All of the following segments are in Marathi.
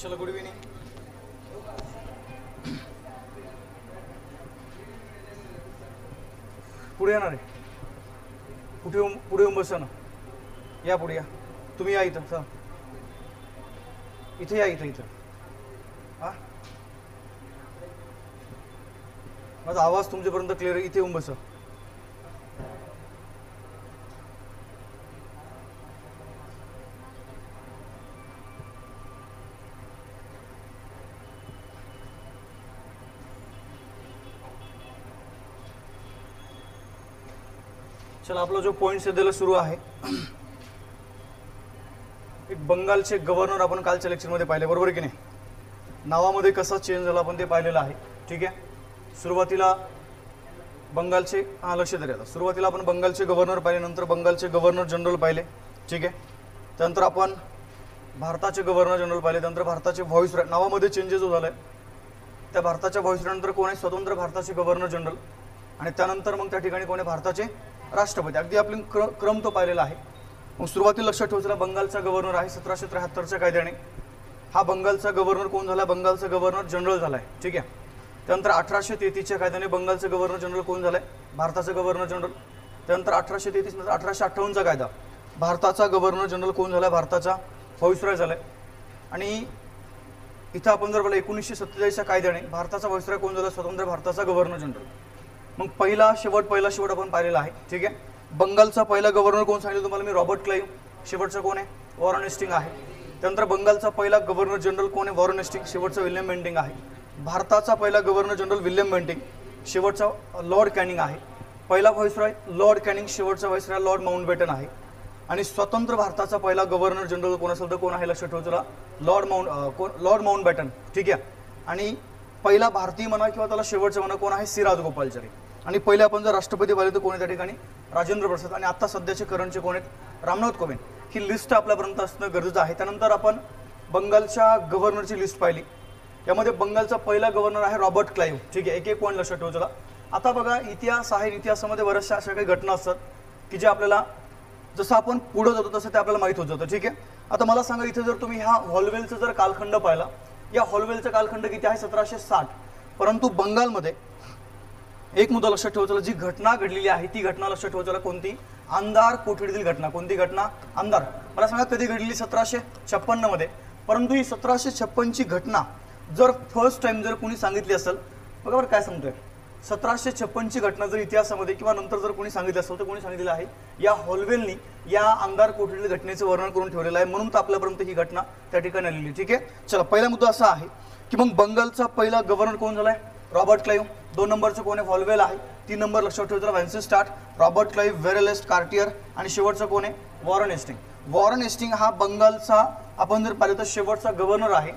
चलो गुड इव्हिनिंग. पुढे येणार आहे. पुढे येऊन बसा ना. या पुढे या. तुम्ही या इथं. चला इथे या. इथं हा माझा आवाज तुमच्यापर्यंत क्लिअर आहे. इथे येऊन बसा. चला आपला जो पॉइंट सध्याला सुरू आहे, एक बंगालचे गव्हर्नर आपण कालच्या लेक्चरमध्ये पाहिले, बरोबर की नाही. नावामध्ये कसा चेंज झाला आपण ते पाहिलेलं आहे. ठीक आहे. सुरुवातीला बंगालचे लक्ष द्या. आता सुरुवातीला आपण बंगालचे गव्हर्नर पाहिले, नंतर बंगालचे गव्हर्नर जनरल पाहिले. ठीक आहे. त्यानंतर आपण भारताचे गव्हर्नर जनरल पाहिले. त्यानंतर भारताचे व्हाईसरॉय, नावामध्ये चेंजेस जो झालाय त्या भारताच्या व्हाईसरॉय नंतर कोण आहे, स्वतंत्र भारताचे गव्हर्नर जनरल. आणि त्यानंतर मग त्या ठिकाणी कोण आहे, भारताचे राष्ट्रपती. अगदी आपण क्रम तो पाहिलेला आहे. मग सुरुवातीला लक्षात ठेवायचं बंगालचा गव्हर्नर आहे 1773च्या कायद्याने. हा बंगालचा गव्हर्नर कोण झाला, बंगालचा गव्हर्नर जनरल झालाय. ठीक आहे. त्यानंतर 1833च्या कायद्याने बंगालचं गव्हर्नर जनरल कोण झालाय, भारताचं गव्हर्नर जनरल. त्यानंतर 1833 नंतर 1858चा कायदा, भारताचा गव्हर्नर जनरल कोण झालाय, भारताचा व्हाईसरॉय झालाय. आणि इथं आपण जर बोला 1947च्या कायद्याने भारताचा व्हाईसरॉय कोण झाला, स्वतंत्र भारताचा गव्हर्नर जनरल. मग पहिला शेवट आपण पाहिलेला आहे. ठीक आहे. बंगालचा पहिला गव्हर्नर कोण सांगितलं तुम्हाला मी, रॉबर्ट क्लाइव्ह. शेवटचं कोण आहे, वॉरेन हेस्टिंग्ज आहे. त्यानंतर बंगालचा पहिला गव्हर्नर जनरल कोण आहे, वॉरेन हेस्टिंग्ज. शेवटचं विल्यम बेंटिंग आहे. भारताचा पहिला गव्हर्नर जनरल विल्यम बेंटिंग. शेवटचा लॉर्ड कॅनिंग आहे. पहिला व्हाईसरॉय लॉर्ड कॅनिंग. शेवटचा व्हाईसरॉय लॉर्ड माउंटबॅटन आहे. आणि स्वतंत्र भारताचा पहिला गव्हर्नर जनरल कोण असेल तर कोण आहे, लक्षात ठेवायचं लॉर्ड माउंटबॅटन. ठीक आहे. आणि पहिला भारतीय म्हणा किंवा त्याला शेवटचा म्हणा कोण आहे, सी राजगोपालचारी. आणि पहिले आपण जर राष्ट्रपती पाहिले तर कोण आहे त्या ठिकाणी, राजेंद्र प्रसाद. आणि आता सध्याचे करंटचे कोण आहेत, रामनाथ कोविंद. ही लिस्ट आपल्यापर्यंत असणं गरजेचं आहे. त्यानंतर आपण बंगालच्या गव्हर्नरची लिस्ट पाहिली. यामध्ये बंगालचा पहिला गव्हर्नर आहे रॉबर्ट क्लाइव्ह. ठीक आहे. एक पॉईंट लक्षात ठेवायचा. आता बघा इतिहास आहे, इतिहासामध्ये बऱ्याचशा अशा काही घटना असतात की जे आपल्याला जसं आपण पुढे जातो तसं ते आपल्याला माहीत होत जातं. ठीक आहे. आता मला सांगा, इथे जर तुम्ही ह्या हॉलवेलचा जर कालखंड पाहिला, या हॉलवेलचा कालखंड किती आहे, 1760. परंतु बंगालमध्ये एक मुद्दा लक्षात ठेवायचा, जी घटना घडलेली आहे ती घटना लक्षात ठेवायला, कोणती, अंधार कोठडीतील घटना. कोणती घटना, अंधार. मला सांगा कधी घडली, 1756 मध्ये. परंतु ही 1756ची घटना जर फर्स्ट टाइम जर कोणी सांगितली असेल, बघा बरं काय सांगतोय, 1756ची घटना जर इतिहासामध्ये किंवा नंतर जर कोणी सांगितलं असेल तर कोणी सांगितलेलं आहे, या हॉलवेलनी या अंधार कोठडीतील घटनेचं वर्णन करून ठेवलेलं आहे. म्हणून तर आपल्यापर्यंत ही घटना त्या ठिकाणी आलेली. ठीक आहे. चला पहिला मुद्दा असा आहे की मग बंगालचा पहिला गव्हर्नर कोण झालाय, रॉबर्ट क्लाइव्ह. 2 नंबरचं कोण आहे, हॉलवेल आहे. 3 नंबर लक्षात ठेवायचं वेन्सेस्टार्ट, रॉबर्ट क्लाइव्ह, वेरेलेस्ट कार्टियर. आणि शेवटचं कोण आहे, वॉरेन हेस्टिंग. वॉरेन हेस्टिंग हा बंगालचा आपण जर पाहिलं तर शेवटचा गव्हर्नर आहे.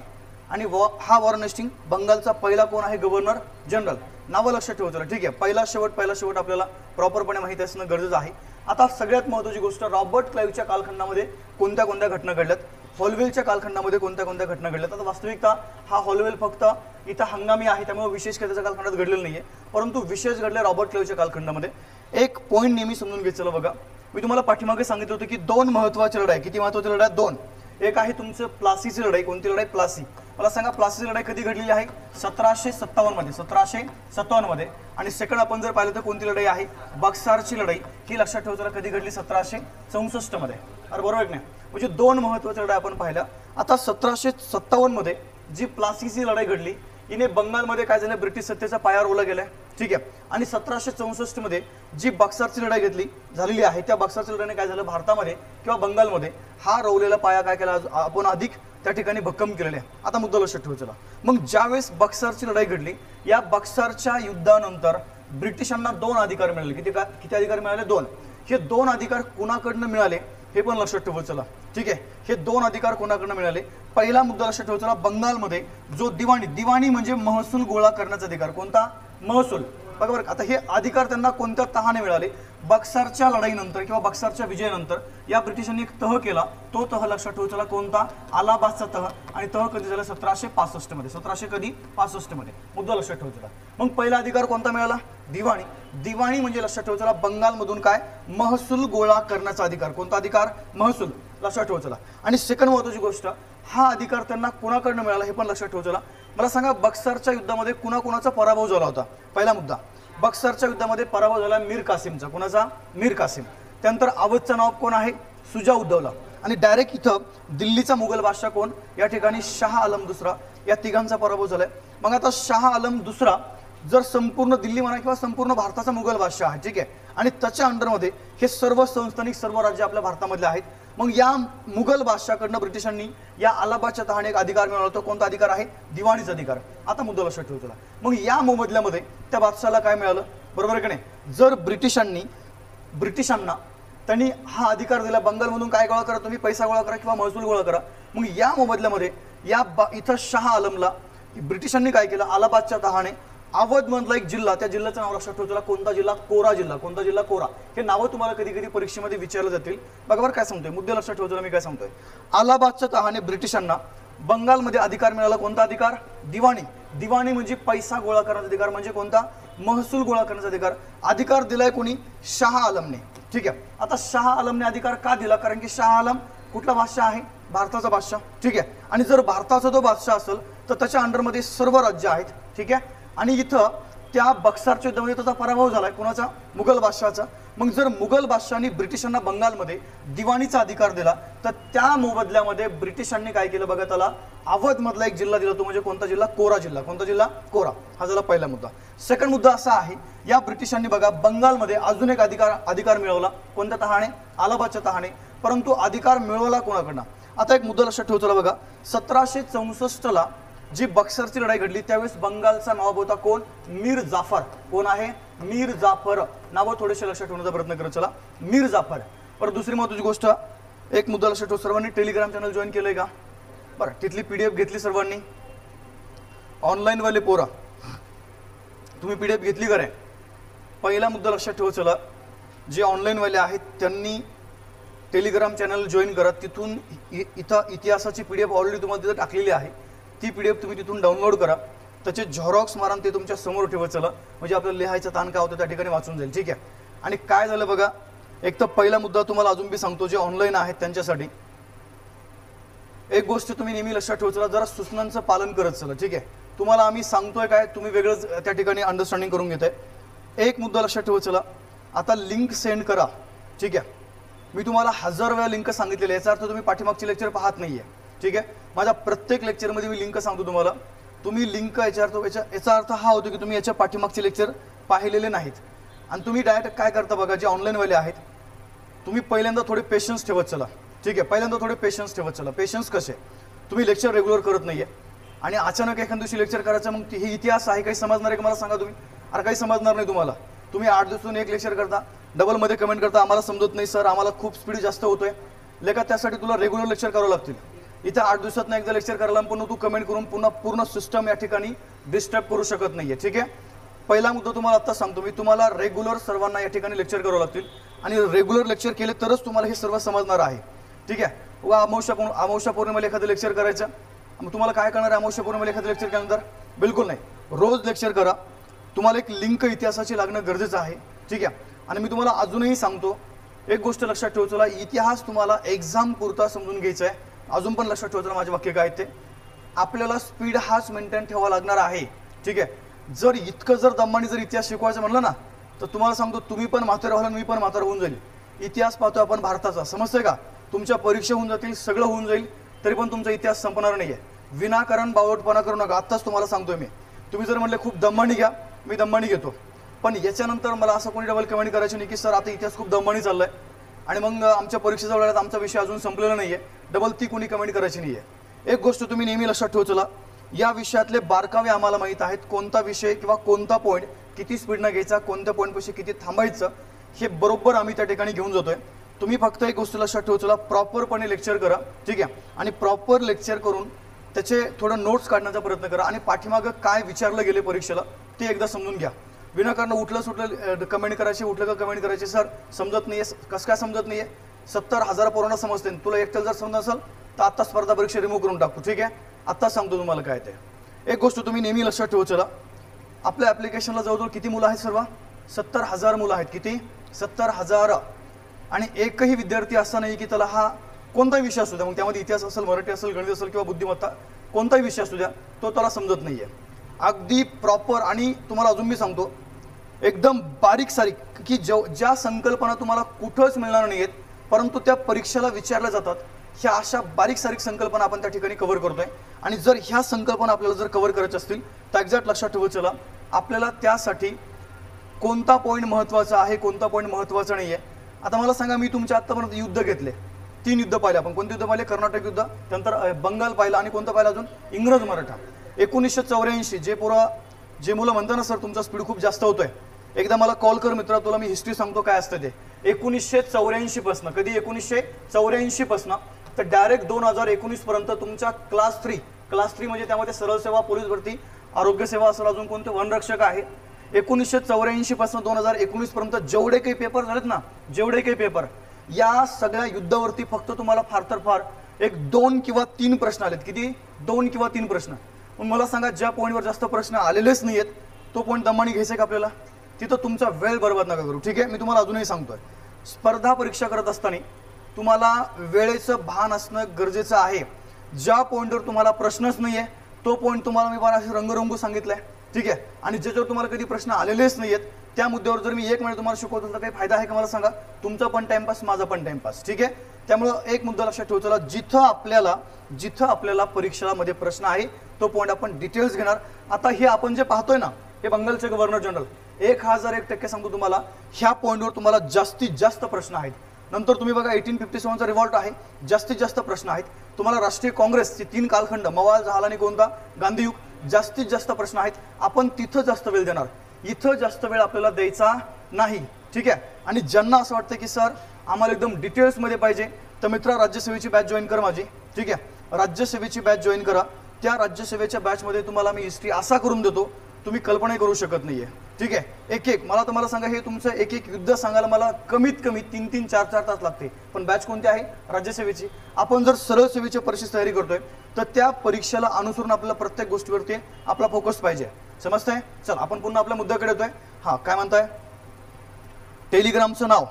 आणि हा वॉरेन हेस्टिंग बंगालचा पहिला कोण आहे, गव्हर्नर जनरल. नावं लक्षात ठेवायचं. ठीक आहे. पहिला शेवट आपल्याला प्रॉपरपणे माहिती असणं गरजेचं आहे. आता सगळ्यात महत्त्वाची गोष्ट, रॉबर्ट क्लाइव्हच्या कालखंडामध्ये कोणत्या कोणत्या घटना घडल्यात, हॉलवेलच्या कालखंडामध्ये कोणत्या कोणत्या घटना घडल्यात. आता वास्तविकता हा हॉलवेल फक्त इथं हंगामी आहे, त्यामुळे विशेष काही त्याच्या कालखंडात घडलेलं नाहीये. परंतु विशेष घडले रॉबर्ट क्लाइव्हच्या कालखंडामध्ये. एक पॉईंट नेहमी समजून घ्यायचं. बघा मी तुम्हाला पाठीमागे सांगितलं होतं की 2 महत्त्वाची लढाई. किती महत्त्वाची लढाई, 2. एक आहे तुमचं प्लासीची लढाई. कोणती लढाई, प्लासी. मला सांगा प्लासीची लढाई कधी घडलेली आहे, 1757 मध्ये. 1757 मध्ये. आणि सेकंड आपण जर पाहिलं तर कोणती लढाई आहे, बक्सारची लढाई. ही लक्षात ठेवायचं, कधी घडली, 1764 मध्ये. अरे बरोबर आहे की नाही. म्हणजे 2 महत्त्वाच्या लढाई आपण पाहिल्या. आता 1757 मध्ये जी प्लासीची लढाई घडली, हिने बंगालमध्ये काय झालं, ब्रिटिश सत्तेचा पाया रोवला गेलाय. ठीक आहे. आणि 1764 मध्ये जी बक्सारची लढाई झालेली आहे, त्या बक्सारच्या लढाईने काय झालं, भारतामध्ये किंवा बंगालमध्ये हा रोवलेला पाया काय केला, आपण अधिक त्या ठिकाणी भक्कम केलेले आहे. आता मुद्दा लक्षात ठेवायचा. मग ज्यावेळेस बक्सारची लढाई घडली, या बक्सारच्या युद्धानंतर ब्रिटिशांना 2 अधिकार मिळाले. किती अधिकार मिळाले, 2. हे 2 अधिकार कुणाकडनं मिळाले हे पण लक्षात ठेवायचं. ठीक आहे. हे 2 अधिकार कोणाकडनं मिळाले. पहिला मुद्दा लक्षात ठेवायचा, बंगालमध्ये जो दिवाणी म्हणजे महसूल गोळा करण्याचा अधिकार. कोणता, महसूल. बरोबर. आता हे अधिकार त्यांना कोणत्या तहाने मिळाले, बक्सारच्या लढाईनंतर किंवा बक्सारच्या विजयानंतर या ब्रिटिशांनी एक तह केला. तो तह लक्षात ठेवायचा कोणता, अलाहाबादचा तह. आणि तह कधी झाला, 1765 मध्ये. 1765 मध्ये. मुद्दा लक्षात ठेवायचा. मग पहिला अधिकार कोणता मिळाला, दिवाणी म्हणजे लक्षात ठेवायचा बंगालमधून काय, महसूल गोळा करण्याचा अधिकार. कोणता अधिकार, महसूल. लक्षात ठेवा चला. आणि सेकंड महत्त्वाची गोष्ट, हा अधिकार त्यांना कुणाकडनं मिळाला हे पण लक्षात ठेवा चला. मला सांगा, बक्सरच्या युद्धामध्ये कुणाकुणाचा पराभव झाला होता? पहिला मुद्दा, बक्सरच्या युद्धामध्ये पराभव झाला मीर कासिमचा. कुणाचा? मीर कासिम. त्यानंतर अवधचं नाव कोण आहे? सुजा उद्दौला. आणि डायरेक्ट इथं दिल्लीचा मुघल बादशाह कोण? या ठिकाणी शाह आलम दुसरा. या तिघांचा पराभव झालाय. मग आता शाह आलम दुसरा जर संपूर्ण दिल्ली म्हणा किंवा संपूर्ण भारताचा मुघल बादशाह आहे, ठीक आहे, आणि त्याच्या अंडरमध्ये हे सर्व संस्थानिक सर्व राज्य आपल्या भारतामधले आहेत. मग या मुघल बादशाहकडनं ब्रिटिशांनी या अलाहाबादच्या तहाने एक अधिकार मिळवला होता. कोणता अधिकार आहे? दिवाणीचा अधिकार. आता मुद्दा लक्षात ठेवतो. मग या मोबदल्यामध्ये त्या बादशाहाला काय मिळालं? बरोबर आहे की नाही? जर ब्रिटिशांना त्यांनी हा अधिकार दिला, बंगालमधून काय गोळा करा तुम्ही, पैसा गोळा करा किंवा महसूल गोळा करा. मग या मोबदल्यामध्ये इथं शाह आलमला ब्रिटिशांनी काय केलं? अलाहाबादच्या तहाने अवध मधला एक जिल्हा, त्या जिल्ह्याचं नाव लक्षात ठेवतो. कोणता जिल्हा? कोरा जिल्हा. कोणता जिल्हा? कोरा. हे नावं तुम्हाला कधी कधी परीक्षेमध्ये विचारले जातील. बघा बरं काय सांगतोय, मुद्दे लक्षात ठेवतो मी काय सांगतोय. अलाहाबादच्या तहाने ब्रिटिशांना बंगालमध्ये अधिकार मिळाला. कोणता अधिकार? दिवाणी. दिवाणी म्हणजे पैसा गोळा करण्याचा अधिकार. म्हणजे कोणता? महसूल गोळा करण्याचा अधिकार. अधिकार दिलाय कोणी? शाह आलमने. ठीक आहे. आता शाह आलमने अधिकार का दिला? कारण की शाह आलम कुठला बादशाह आहे? भारताचा बादशाह. ठीक आहे. आणि जर भारताचा तो बादशाह असेल तर त्याच्या अंडरमध्ये सर्व राज्य आहेत. ठीक आहे. आणि इथं त्या बक्सरच्या युद्धामध्ये त्याचा पराभव झालाय. कोणाचा? मुघल बादशाहचा. मग जर मुघल बादशाहांनी ब्रिटिशांना बंगालमध्ये दिवाणीचा अधिकार दिला तर त्या मोबदल्यामध्ये ब्रिटिशांनी काय केलं? बघा, त्याला अवध मधला एक जिल्हा दिला. तो म्हणजे कोणता जिल्हा? कोरा जिल्हा. कोणता जिल्हा? कोरा. हा झाला पहिला मुद्दा. सेकंड मुद्दा असा आहे, या ब्रिटिशांनी बघा बंगालमध्ये अजून एक अधिकार मिळवला. कोणत्या तहाने? अलाहाबादच्या तहाने. परंतु अधिकार मिळवला कोणाकडनं? आता एक मुद्दा लक्षात ठेवतो बघा. 1764 जी बक्सरची लढाई घडली त्यावेळेस बंगालचा नवाब होता कोण? मीर जाफर. कोण आहे? मीर जाफर. नावं थोडेसे लक्षात ठेवण्याचा प्रयत्न करत चला. मीर जाफर. पर दुसरी महत्त्वाची गोष्ट, एक मुद्दा लक्षात ठेव. सर्वांनी टेलिग्राम चॅनल जॉईन केलंय का? बरं, तिथली PDF घेतली सर्वांनी? ऑनलाईन वाले पोरा तुम्ही PDF घेतली का रे? पहिला मुद्दा लक्षात ठेव चला. जे ऑनलाईन वाले आहेत त्यांनी टेलिग्राम चॅनल जॉईन करा. तिथून इथं इतिहासाची PDF ऑलरेडी तुम्हाला तिथं टाकलेली आहे. ती PDF तुम्ही तिथून डाउनलोड करा. त्याचे झेरॉक्स मारा, ते तुमच्या समोर ठेवत चला. म्हणजे आपल्याला लिहायचा ताण काय होतं त्या ठिकाणी वाचून जाईल. ठीक आहे. आणि काय झालं बघा, एक तर पहिला मुद्दा तुम्हाला अजून बी सांगतो, जे ऑनलाईन आहेत त्यांच्यासाठी एक गोष्ट तुम्ही नेहमी लक्षात ठेवत चला, जरा सूचनांचं पालन करत चला. ठीक आहे. तुम्हाला आम्ही सांगतोय काय, तुम्ही वेगळंच त्या ठिकाणी अंडरस्टँडिंग करून घेताय. एक मुद्दा लक्षात ठेवत चला. आता लिंक सेंड करा. ठीक आहे. मी तुम्हाला 1000 वेळा लिंक सांगितलेली. याचा अर्थ तुम्ही पाठीमागची लेक्चर पाहत नाहीये. ठीक आहे. माझ्या प्रत्येक लेक्चरमध्ये मी लिंक सांगतो तुम्हाला. तुम्ही लिंक याचा अर्थ हा होतो की तुम्ही याच्या पाठीमागचे लेक्चर पाहिलेले नाहीत. आणि तुम्ही डायरेक्ट काय करता बघा, जे ऑनलाईन वाले आहेत, तुम्ही पहिल्यांदा थोडे पेशन्स ठेवत चला. ठीक आहे. पहिल्यांदा थोडे पेशन्स ठेवत चला. पेशन्स कसे? तुम्ही लेक्चर रेग्युलर करत नाहीये आणि अचानक एखाद्या दिवशी लेक्चर करायचं, मग हे इतिहास आहे, काही समजणार आहे का मला सांगा तुम्ही? अरे काही समजणार नाही तुम्हाला. तुम्ही 8 दिवसातून एक लेक्चर करता, डबलमध्ये कमेंट करता, आम्हाला समजत नाही सर, आम्हाला खूप स्पीड जास्त होतोय. लेखा त्यासाठी तुला रेग्युलर लेक्चर करावं लागतील. इथे 8 दिवसात एकदा लेक्चर करायला पुन्हा तू कमेंट करून पुन्हा पूर्ण सिस्टम या ठिकाणी डिस्टर्ब करू शकत नाहीये. ठीक आहे. पहिला मुद्दा तुम्हाला आता सांगतो मी, तुम्हाला रेग्युलर सर्वांना या ठिकाणी लेक्चर करावं लागतील आणि रेग्युलर लेक्चर केले तरच तुम्हाला हे सर्व समजणार आहे. ठीक आहे. अमावस्या पौर्णिमेला एखादं लेक्चर करायचं, मग तुम्हाला काय करणार आहे अमावस्या पौर्णिमेला एखादं लेक्चर केल्यानंतर? बिलकुल नाही. रोज लेक्चर करा. तुम्हाला एक लिंक इतिहासाची लागणं गरजेचं आहे. ठीक आहे. आणि मी तुम्हाला अजूनही सांगतो, एक गोष्ट लक्षात ठेवू चला, इतिहास तुम्हाला एक्झाम पुरता समजून घ्यायचा आहे. अजून पण लक्षात ठेवतो माझे वाक्य काय ते, आपल्याला स्पीड हाच मेंटेन ठेवावा लागणार आहे. ठीक आहे. जर इतकं जर दमाने जर इतिहास शिकवायचं म्हणलं ना, तर तुम्हाला सांगतो तुम्ही पण म्हातारे व्हाल आणि मी पण म्हातारा होऊन जाईल. इतिहास पाहतोय आपण भारताचा, समजतंय का? तुमच्या परीक्षा होऊन जातील, सगळं होऊन जाईल, तरी पण तुमचा इतिहास संपणार नाहीये. विनाकारण बावटपणा करू नका. आत्ताच तुम्हाला सांगतोय मी. तुम्ही जर म्हणले खूप दमाने घ्या, मी दमाने घेतो, पण याच्यानंतर मला असं कोणी डबल कमेंट करायची नाही की सर आता इतिहास खूप दमाने चाललाय आणि मग आमच्या परीक्षेच्या वेळेला आमचा विषय अजून संपलेला नाहीये, डबल ती कोणी कमेंट करायची नाहीये. एक गोष्ट तुम्ही नेहमी लक्षात ठेवू चला, या विषयातले बारकावे आम्हाला माहित आहेत. कोणता विषय किंवा कोणता पॉईंट किती स्पीडनं घ्यायचा, कोणत्या पॉईंटपाशी किती थांबायचं, हे बरोबर आम्ही त्या ठिकाणी घेऊन जातोय. तुम्ही फक्त एक गोष्ट लक्षात ठेवू चला, प्रॉपरपणे लेक्चर करा. ठीक आहे. आणि प्रॉपर लेक्चर करून त्याचे थोडं नोट्स काढण्याचा प्रयत्न करा आणि पाठीमागं काय विचारलं गेले परीक्षेला ते एकदा समजून घ्या. विनाकारण उठलं सुटलं कमेंट करायची, उठलं का कमेंट करायची, सर समजत नाहीये, कसं काय समजत नाहीये? 70,000 पोरांना समजते, तुला एकट्याला जर समजत असेल तर आत्ता स्पर्धा परीक्षा रिमूव्ह करून टाकतो. ठीक आहे. आत्ताच सांगतो तुम्हाला काय ते. एक गोष्ट तुम्ही नेहमी लक्षात ठेवू चला, आपल्या ॲप्लिकेशनला जवळजवळ किती मुलं आहेत? सर्व 70,000 मुलं आहेत. किती? 70,000. आणि एकही विद्यार्थी असा नाही की त्याला हा कोणताही विषय असू द्या, मग त्यामध्ये इतिहास असेल, मराठी असेल, गणित असेल किंवा बुद्धिमत्ता, कोणताही विषय असू द्या, तो त्याला समजत नाहीये. अगदी प्रॉपर. आणि तुम्हाला अजून मी सांगतो एकदम बारीक सारीक की ज्या संकल्पना तुम्हाला कुठंच मिळणार नाहीयेत परंतु त्या परीक्षेला विचारल्या जातात, ह्या अशा बारीक सारीक संकल्पना आपण त्या ठिकाणी कव्हर करतोय. आणि जर ह्या संकल्पना आपल्याला जर कव्हर करायच्या असतील तर एक्झॅक्ट लक्षात ठेवत चला, आपल्याला त्यासाठी कोणता पॉईंट महत्त्वाचा आहे, कोणता पॉईंट महत्त्वाचा नाही आहे. आता मला सांगा, मी तुमच्या आत्तापर्यंत युद्ध घेतले, 3 युद्ध पाहिले आपण. कोणते युद्ध पाहिले? कर्नाटक युद्ध, त्यानंतर बंगाल पाहिलं, आणि कोणतं पाहिलं अजून? इंग्रज मराठा. 1984. जे मुलं म्हणतात ना सर तुमचा स्पीड खूप जास्त होतोय, एकदा मला कॉल कर मित्रा, तुला मी हिस्ट्री सांगतो काय असतं ते. 1984 पासून, कधी 1984 पासून तर डायरेक्ट 2019 पर्यंत तुमच्या क्लास 3 म्हणजे त्यामध्ये सरळ सेवा, पोलीस भरती, आरोग्य सेवा असेल, अजून कोणते वनरक्षक आहे. 1984 पासून 2019 पर्यंत जेवढे काही पेपर झालेत ना, जेवढे काही पेपर, या सगळ्या युद्धावरती फक्त तुम्हाला फार तर फार 2 किंवा 3 प्रश्न आलेत. किती? 2 किंवा 3 प्रश्न. मग मला सांगा, ज्या पॉईंटवर जास्त प्रश्न आलेलेच नाहीयेत तो पॉईंट दमाने घ्यायचा का आपल्याला? तिथं तुमचा वेळ बर्बाद नका करू. ठीक आहे, मी तुम्हाला अजूनही सांगतोय, स्पर्धा परीक्षा करत असताना तुम्हाला वेळेचं भान असणं गरजेचं आहे. ज्या पॉईंटवर तुम्हाला प्रश्नच नाहीये तो पॉईंट तुम्हाला मी फार रंगरंगू सांगितलंय. ठीक आहे, आणि ज्याच्यावर तुम्हाला कधी प्रश्न आलेलेच नाहीयेत त्या मुद्द्यावर जर मी 1 महिना तुम्हाला शिकवतो तर काही फायदा आहे का मला सांगा? तुमचा पण टाइमपास, माझा पण टाइमपास. ठीक आहे, त्यामुळं एक मुद्दा लक्षात ठेवू चला, जिथं आपल्याला परीक्षेमध्ये प्रश्न आहे तो पॉईंट आपण डिटेल्स घेणार. आता हे आपण जे पाहतोय ना, हे बंगालचे गव्हर्नर जनरल, 1001% सांगतो तुम्हाला, ह्या पॉईंटवर तुम्हाला जास्तीत जास्त प्रश्न आहेत. नंतर तुम्ही बघा 1857चा रिव्हॉल्ट आहे, जास्तीत जास्त प्रश्न आहेत. तुम्हाला राष्ट्रीय काँग्रेसचे 3 कालखंड, मवाळ, जहालानी, कोणता, गांधीयुग, जास्तीत जास्त प्रश्न आहेत. आपण तिथं जास्त वेळ देणार, इथं जास्त वेळ आपल्याला द्यायचा नाही. ठीक आहे, आणि ज्यांना असं वाटतं की सर आम्हाला एकदम डिटेल्समध्ये पाहिजे तर मित्रा, राज्यसेवेची बॅच जॉईन करा माझी. ठीक आहे, राज्यसेवेची बॅच जॉईन करा. त्या राज्यसेवेच्या बॅचमध्ये तुम्हाला मी हिस्ट्री असा करून देतो तुम्ही कल्पनाही करू शकत नाहीये. ठीक आहे, एक मला सांगा, हे तुमचं एक युद्ध सांगायला मला कमीत कमी 3-3, 4-4 तास लागते. पण बॅच कोणती आहे? राज्यसेवेची. आपण जर सरळ सेवेची परीक्षेची तयारी करतोय तर त्या परीक्षेला अनुसरून आपल्याला प्रत्येक गोष्टीवरती आपला फोकस पाहिजे. समजतंय? चल आपण पुन्हा आपल्या मुद्द्याकडे येतोय. हा, काय म्हणताय? टेलिग्रामचं नाव,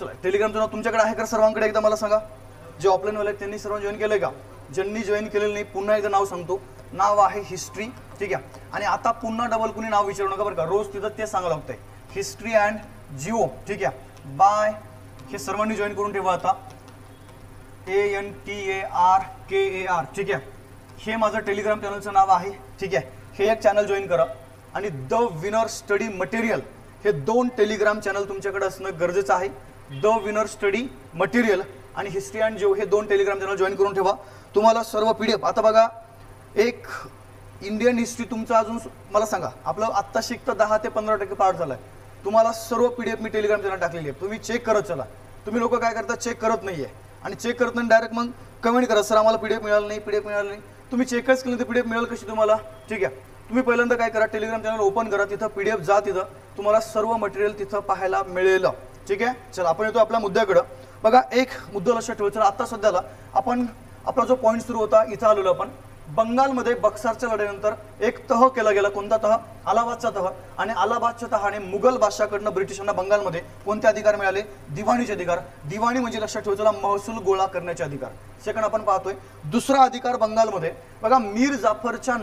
चला टेलिग्रामचं नाव तुमच्याकडे आहे का सर्वांकडे? एकदा मला सांगा, जे ऑफलाईन वाले त्यांनी सर्व जॉईन केलंय का? ज्यांनी जॉईन केलेलं नाही पुन्हा एकदा नाव सांगतो, नाव आहे हिस्ट्री. ठीक आहे, आणि आता पुन्हा डबल कुणी नाव विचारू नका बरं का, रोज तिथं ते सांगावं लागतंय, हिस्ट्री अँड जिओ. ठीक आहे, बाय, हे सर्वांनी जॉईन करून ठेवा आता, ANTARKAR. ठीक आहे, हे माझं टेलिग्राम चॅनलचं नाव आहे. ठीक आहे, हे एक चॅनल जॉईन करा. आणि द विनर स्टडी मटेरियल, हे 2 टेलिग्राम चॅनल तुमच्याकडे असणं गरजेचं आहे. द विनर स्टडी मटेरियल आणि हिस्ट्री अँड जिओ, हे 2 टेलिग्राम चॅनल जॉईन करून ठेवा. तुम्हाला सर्व PDF, आता बघा, एक इंडियन हिस्ट्री तुमचा अजून मला सांगा, आपलं आत्ता शिकतं 10 ते 15% पार्ट झालाय. तुम्हाला सर्व PDF मी टेलिग्राम चॅनल टाकलेली आहे, तुम्ही चेक करत चला. तुम्ही लोक काय करता, चेक करत नाहीये, आणि चेक करत नाही डायरेक्ट मग कमेंट करा, सर आम्हाला PDF मिळालं नाही, PDF मिळालं नाही. तुम्ही चेकच केलं तर PDF मिळेल कशी तुम्हाला? ठीक आहे, तुम्ही पहिल्यांदा काय करा, टेलिग्राम चॅनल ओपन करा, तिथं PDF जा, तिथं तुम्हाला सर्व मटेरियल तिथं पाहायला मिळेल. ठीक आहे, चला आपण येतो आपल्या मुद्द्याकडं. बघा, एक मुद्दा लक्षात ठेवायचा. आता सध्याला आपण आपला जो पॉईंट सुरू होता इथं आलेलो आपण. बंगालमध्ये बक्सारच्या लढाईनंतर एक तह केला गेला. कोणता तह? अलाहाबादचा तह. आणि अलाहाबादच्या तहाने मुघल बादशाहकडनं ब्रिटिशांना बंगालमध्ये कोणते अधिकार मिळाले? दिवाणीचे अधिकार. दिवाणी म्हणजे लक्षात ठेवायचा महसूल गोळा करण्याचे अधिकार. सेकंड आपण पाहतोय. दुसरा अधिकार बंगालमध्ये बघा, मीर जाफरच्या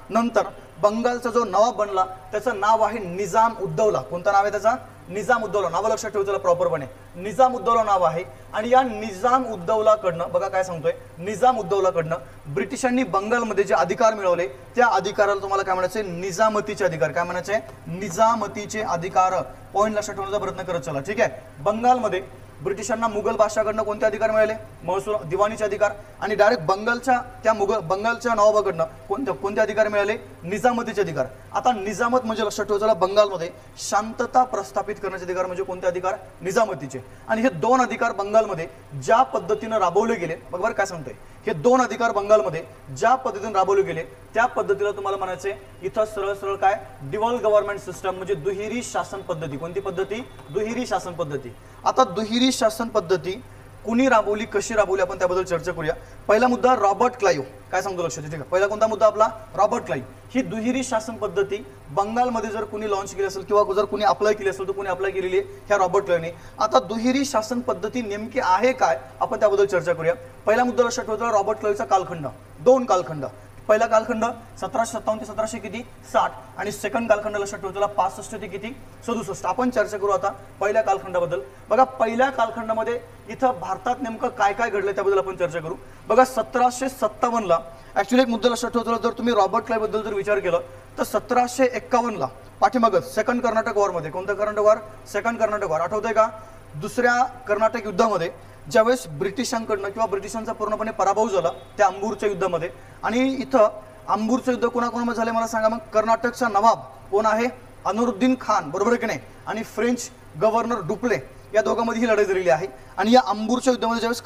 नंतर बंगालचा जो नवाब बनला त्याचं नाव आहे निजाम उद्दौला. कोणतं नाव आहे त्याचा? निजाम उद्दौला. नाव लक्षात ठेवायचं प्रॉपरपणे, निजाम उद्दौला नाव आहे. आणि या निजाम उद्दौलाकडनं बघा काय सांगतोय, निजाम उद्दौलाकडनं ब्रिटिशांनी बंगालमध्ये जे अधिकार मिळवले त्या अधिकाराला तुम्हाला काय म्हणायचंय? निजामतीचे अधिकार. काय म्हणायचंय? निजामतीचे अधिकार. पॉईंट लक्षात ठेवण्याचा प्रयत्न करत चला. ठीक आहे, बंगालमध्ये ब्रिटिशांना मुघल बादशाहकडनं कोणते अधिकार मिळाले? महसूल दिवाणीचे अधिकार. आणि डायरेक्ट बंगालच्या नवाबाकडनं कोणते अधिकार मिळाले? निजामतीचे अधिकार. आता निजामत म्हणजे लक्षात ठेवायचं बंगालमध्ये शांतता प्रस्थापित करण्याचे अधिकार म्हणजे कोणते अधिकार? निजामतीचे. आणि हे 2 अधिकार बंगालमध्ये ज्या पद्धतीने राबवले गेले, बघा काय सांगतोय, हे 2 अधिकार बंगालमध्ये ज्या पद्धतीने राबवले गेले त्या पद्धतीला तुम्हाला म्हणायचंय इथं सरळ सरळ काय? ड्युअल गव्हर्नमेंट सिस्टम म्हणजे दुहेरी शासन पद्धती. कोणती पद्धती? दुहेरी शासन पद्धती. आता दुहेरी शासन पद्धती कुणी राबवली, कशी राबवली, आपण त्याबद्दल चर्चा करूया. पहिला मुद्दा रॉबर्ट क्लाइव्ह. काय सांगतो लक्षात? ठीक आहे, पहिला कोणता मुद्दा आपला? Robert Clive. ही दुहेरी शासन पद्धती बंगालमध्ये जर कुणी लॉन्च केली असेल किंवा जर कुणी अप्लाय केली असेल तर कुणी अप्लाय केलेली आहे? ह्या रॉबर्ट क्लाइव्हने. आता दुहेरी शासन पद्धती नेमकी आहे काय, आपण त्याबद्दल चर्चा करूया. पहिला मुद्दा लक्षात ठेवतो रॉबर्ट क्लाइव्हचा कालखंड. दोन कालखंड. पहिला कालखंड 1757 ते 1700 किती 60 आणि सेकंड कालखंड लक्षात ठेवतो 65 ते किती 67. आपण चर्चा करू आता पहिल्या कालखंडाबद्दल. बघा पहिल्या कालखंडामध्ये इथं भारतात नेमकं काय काय घडलं त्याबद्दल आपण चर्चा करू. बघा 1757 ला ऍक्च्युअली एक मुद्दा लक्षात ठेवतो, जर तुम्ही रॉबर्ट क्लाइव्ह बद्दल जर विचार केला तर 1751 ला पाठीमागं सेकंड कर्नाटक वॉरमध्ये, कोणतं Karnataka war? Second Karnataka war. आठवतंय का? दुसऱ्या कर्नाटक युद्धामध्ये ज्यावेळेस ब्रिटिशांकडनं किंवा ब्रिटिशांचा पूर्णपणे पराभव झाला त्या अंबूरच्या युद्धामध्ये. आणि इथं अंबूरचं युद्ध कोणाकोणामध्ये झालं मला सांगा. मग कर्नाटकचा नवाब कोण आहे? अनवरुद्दीन खान, बरोबर आहे की नाही? आणि फ्रेंच गव्हर्नर डुप्ले, या दोघांमध्ये ही लढाई झालेली आहे. आणि या अंबूरच्या युद्धामध्ये ज्यावेळेस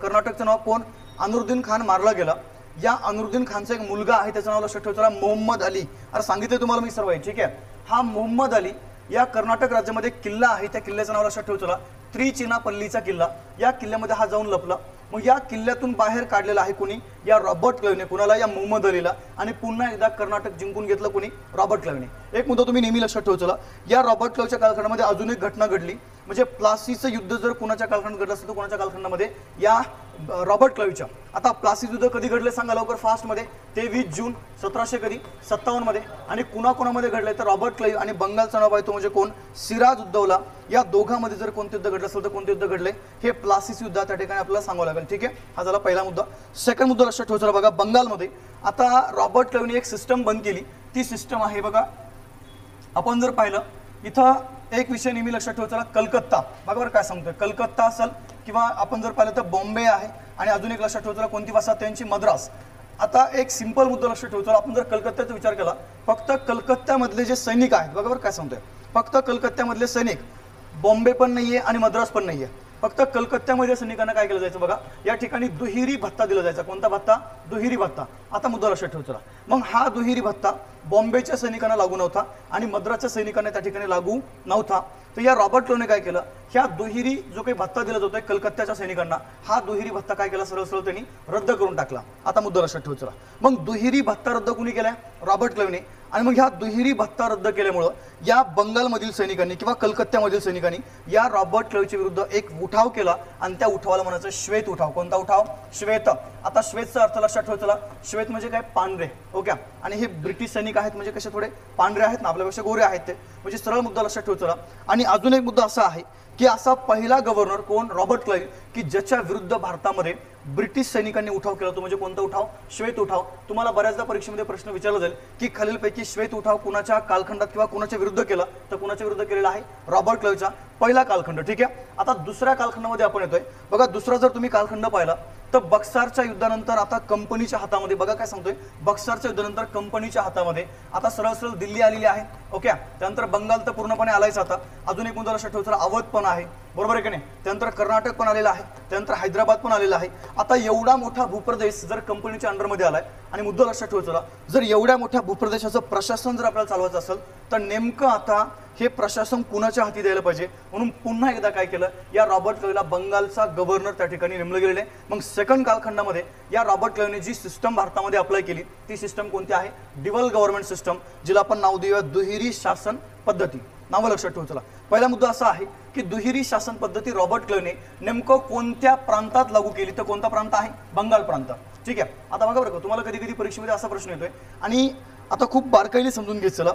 कर्नाटकचा नवाब कोण? अनवरुद्दीन खान मारला गेला. या अनवरुद्दीन खानचा एक मुलगा आहे, त्याचं नाव लक्षात ठेवतो मोहम्मद अली. अरे सांगितलं तुम्हाला मी सर्व आहे, ठीक आहे. हा मोहम्मद अली या कर्नाटक राज्यामध्ये किल्ला आहे, त्या किल्ल्याचं नाव लक्षात ठेवतो त्रिचिनापल्लीचा किल्ला. या किल्ल्यामध्ये हा जाऊन लपला. मग या किल्ल्यातून बाहेर काढलेला आहे कुणी? या रॉबर्ट क्लाइव्हने. कुणाला? या मोहम्मद अलीला. आणि पुन्हा एकदा कर्नाटक जिंकून घेतलं कुणी? रॉबर्ट क्लाइव्हने. एक मुद्दा तुम्ही नेहमी लक्षात ठेवला, या रॉबर्ट क्लाइव्हच्या कालखंडामध्ये अजून एक घटना घडली. म्हणजे प्लासीचं युद्ध जर कुणाच्या कालखंडात घडलं असेल तर कुणाच्या कालखंडामध्ये? या रॉबर्ट क्लाइव्हच्या. आता प्लासी युद्ध कधी घडले सांगा लवकर फास्ट मध्ये? 23 जून 1757 मध्ये. आणि कुणाकोणामध्ये घडले तर रॉबर्ट क्लाइव्ह आणि बंगालचा नवाब आहे तो म्हणजे कोण? सिराज उद्दौला. या दोघांमध्ये जर कोणते युद्ध घडलं असेल तर कोणते युद्ध घडले? हे प्लासीस युद्ध त्या ठिकाणी आपल्याला सांगावं लागेल, ठीक आहे. हा झाला पहिला मुद्दा. सेकंड मुद्दा लक्षात ठेवायचा बघा, बंगालमध्ये आता रॉबर्ट क्लाइव्हने एक सिस्टम बंद केली. ती सिस्टम आहे बघा, आपण जर पाहिलं इथं एक विषय नेहमी लक्षात ठेवायचा कलकत्ता. बरोबर काय सांगतोय? कलकत्ता असेल किंवा आपण जर पाहिलं तर बॉम्बे आहे. आणि अजून एक लक्षात ठेवायचा कोणती भाषा? त्यांची मद्रास. आता एक सिंपल मुद्दा लक्षात ठेवतो, आपण जर कलकत्त्याचा विचार केला, फक्त कलकत्त्यामधले जे सैनिक आहेत, बरोबर काय सांगतोय? फक्त कलकत्त्यामधले सैनिक, बॉम्बे पण नाहीये आणि मद्रास पण नाहीये. फक्त कलकत्त्यामध्ये सैनिकांना काय केलं जायचं बघा, या ठिकाणी दुहेरी भत्ता दिला जायचा. कोणता भत्ता? दुहेरी भत्ता. आता मुद्दा लक्षात ठेवायचा. मग हा दुहेरी भत्ता बॉम्बेच्या सैनिकांना लागू नव्हता आणि मद्रासच्या सैनिकांना त्या ठिकाणी लागू नव्हता. तर या रॉबर्ट क्लाइव्हने काय केलं, ह्या दुहेरी जो काही भत्ता दिला जातोय कलकत्त्याच्या सैनिकांना, हा दुहेरी भत्ता काय केला? सरळ सरळ त्यांनी रद्द करून टाकला. आता मुद्दा लक्षात ठेवायचा. मग दुहेरी भत्ता रद्द कोणी केला? रॉबर्ट क्लाइव्हने. आणि मग ह्या दुहेरी भत्ता रद्द केल्यामुळं या बंगालमधील सैनिकांनी किंवा कलकत्त्यामधील सैनिकांनी या रॉबर्ट क्लाइव्हच्या विरुद्ध एक उठाव केला आणि त्या उठावाला म्हणायचं श्वेत उठाव. कोणता उठाव? श्वेत. आता श्वेतचा अर्थ लक्षात ठेवायचा. श्वेत म्हणजे काय? पांढरे. ओके. आणि हे ब्रिटिश सैनिक आहेत म्हणजे कसे थोडे पांढरे आहेत ना, आपल्यापेक्षा गोरे आहेत ते, म्हणजे सरळ मुद्दा लक्षात ठेवायचा. आणि अजून एक मुद्दा असा आहे की असा पहिला गव्हर्नर कोण? रॉबर्ट क्लाइव्ह, की ज्याच्या विरुद्ध भारतामध्ये ब्रिटिश सैनिकांनी उठाव केला. तो म्हणजे कोणता उठाव? श्वेत उठाव. तुम्हाला बऱ्याचदा परीक्षेमध्ये प्रश्न विचारला जाईल की खालीलपैकी श्वेत उठाव कुणाच्या कालखंडात किंवा कुणाच्या विरुद्ध केला, तर कुणाच्या विरुद्ध केलेला आहे? रॉबर्ट क्लाइव्हचा पहिला कालखंड, ठीक आहे. आता दुसऱ्या कालखंडामध्ये आपण येतोय बघा. दुसरा जर तुम्ही कालखंड पाहिला तर बक्सारच्या युद्धानंतर आता कंपनीच्या हातामध्ये, बघा काय सांगतोय, बक्सारच्या युद्धानंतर कंपनीच्या हातामध्ये आता सरळ सरळ दिल्ली आलेली आहे. ओके. त्यानंतर बंगाल तर पूर्णपणे आलायच. आता अजून एक मुद्दा लक्षात ठेवायचा, अवध पण आहे, बरोबर आहे की नाही. त्यानंतर कर्नाटक पण आलेला आहे, त्यानंतर हैदराबाद पण आलेला आहे. आता एवढा मोठा भूप्रदेश जर कंपनीच्या अंडरमध्ये आलाय आणि मुद्दा लक्षात ठेवायचा, जर एवढ्या मोठ्या भूप्रदेशाचं प्रशासन जर आपल्याला चालवायचं असेल तर नेमकं आता हे प्रशासन कुणाच्या हाती द्यायला पाहिजे. म्हणून पुन्हा एकदा काय केलं, या रॉबर्ट क्लाइव्हला बंगालचा गव्हर्नर त्या ठिकाणी नेमलं गेलेले. मग सेकंड कालखंडामध्ये या रॉबर्ट क्लाइव्हने जी सिस्टम भारतामध्ये अप्लाय केली ती सिस्टम कोणती आहे? डिवल गव्हर्नमेंट सिस्टम, जिला आपण नाव देऊया दुहेरी शासन पद्धती. नाव लक्षात ठेवायचं. पहिला मुद्दा असा आहे की दुहेरी शासन पद्धती रॉबर्ट क्लाइव्हने नेमकं कोणत्या प्रांतात लागू केली, तर कोणता प्रांत आहे? बंगाल प्रांत, ठीक आहे. आता बघा बरं का, तुम्हाला कधी कधी परीक्षेमध्ये असा प्रश्न येतोय आणि आता खूप बारकाईने समजून घ्यायचं,